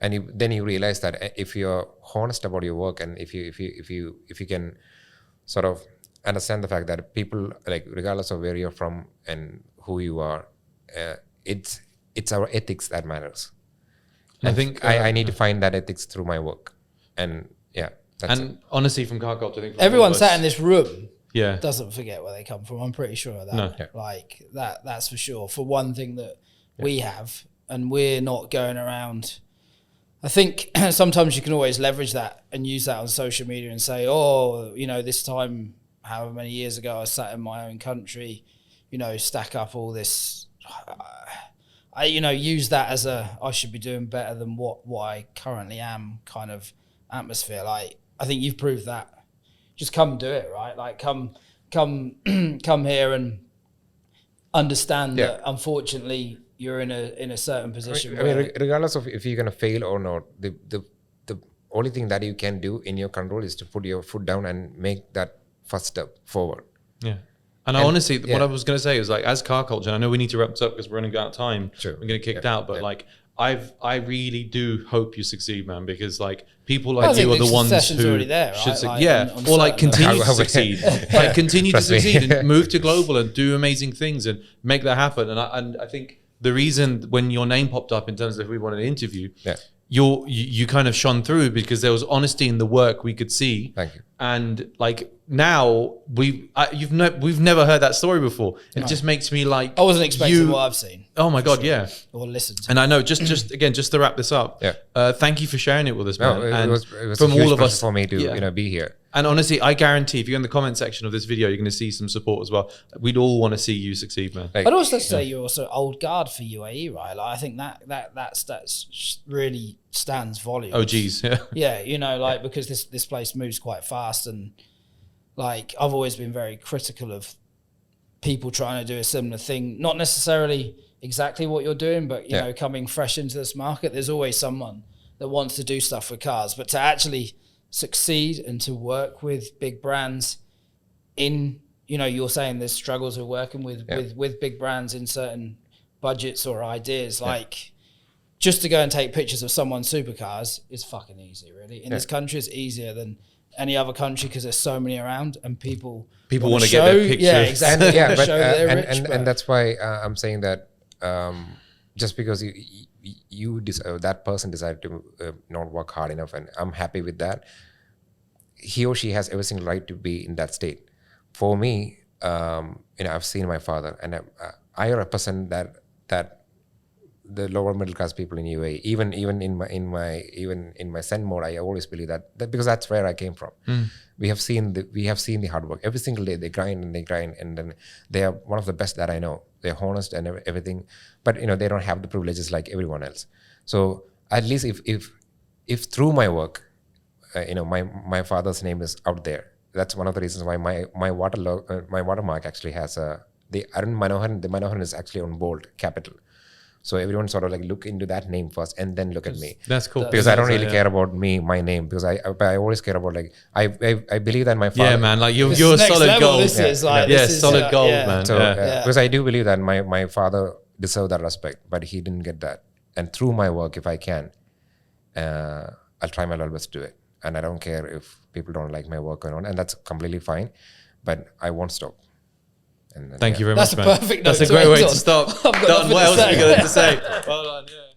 And then you realize that if you're honest about your work, and if you can sort of understand the fact that people, like, regardless of where you're from and who you are, it's our ethics that matters. I think I need to find that ethics through my work, and that's and honestly, from car culture, I think everyone sat in this room yeah doesn't forget where they come from. I'm pretty sure of that. No. Like that's for sure. For one thing that we have, and we're not going around. I think sometimes you can always leverage that and use that on social media and say, oh, this time, however many years ago, I sat in my own country, stack up all this. I use that as I should be doing better than what I currently am kind of atmosphere. Like, I think you've proved that. Just come do it, right? Like, come here and understand that, unfortunately, you're in a certain position. I mean, regardless of if you're gonna fail or not, the only thing that you can do in your control is to put your foot down and make that first step forward. Yeah. And honestly, what I was going to say is, like, as car culture, and I know we need to wrap this up because we're running out of time. Sure. We're going to get kicked out, but like, I really do hope you succeed, man, because like people like you are the ones who already there, right? should or like continue to succeed, like continue to succeed and move to global and do amazing things and make that happen. And I think the reason when your name popped up in terms of if we wanted to interview, you kind of shone through because there was honesty in the work we could see. Thank you. And like now we've never heard that story before. It just makes me like, I wasn't expecting what I've seen. Oh my God, yeah. Or listened to. And I know just again, just to wrap this up. Thank you for sharing it with us, man. It was from a huge all of us for me to be here. And honestly, I guarantee if you're in the comment section of this video, you're going to see some support as well. We'd all want to see you succeed, man. I'd also say you're also old guard for UAE, right? Like, I think that's really stands volume. Oh, geez. Yeah. Because this place moves quite fast, and like I've always been very critical of people trying to do a similar thing, not necessarily exactly what you're doing, but you know, coming fresh into this market, there's always someone that wants to do stuff with cars, but to actually succeed and to work with big brands in, you're saying there's struggles of working with big brands in certain budgets or ideas, like just to go and take pictures of someone's supercars is fucking easy, really. In this country, it's easier than any other country because there's so many around and people want to get their pictures. Yeah, exactly. And that's why I'm saying that just because that person decided to not work hard enough, and I'm happy with that. He or she has every single right to be in that state. For me, I've seen my father, and I represent that the lower middle class people in UAE. Even in my Zen mode, I always believe that because that's where I came from. We have seen the hard work every single day. They grind, and then they are one of the best that I know. They're honest and everything, but they don't have the privileges like everyone else. So at least if through my work, my father's name is out there. That's one of the reasons why my watermark actually has the Arun Manoharan. The Manoharan is actually on bold capital. So everyone sort of like look into that name first and then look at me. That's cool. Because I don't really care about my name, because I always care about, like, I believe that my father. Yeah, man, like you're solid gold. This is like solid gold, man. So because I do believe that my father deserved that respect, but he didn't get that. And through my work, if I can, I'll try my level best to do it. And I don't care if people don't like my work or not, and that's completely fine. But I won't stop. And then, Thank you very much, man. That's a perfect note. That's a great way to stop. Done. What else are we going to say? Well done, yeah.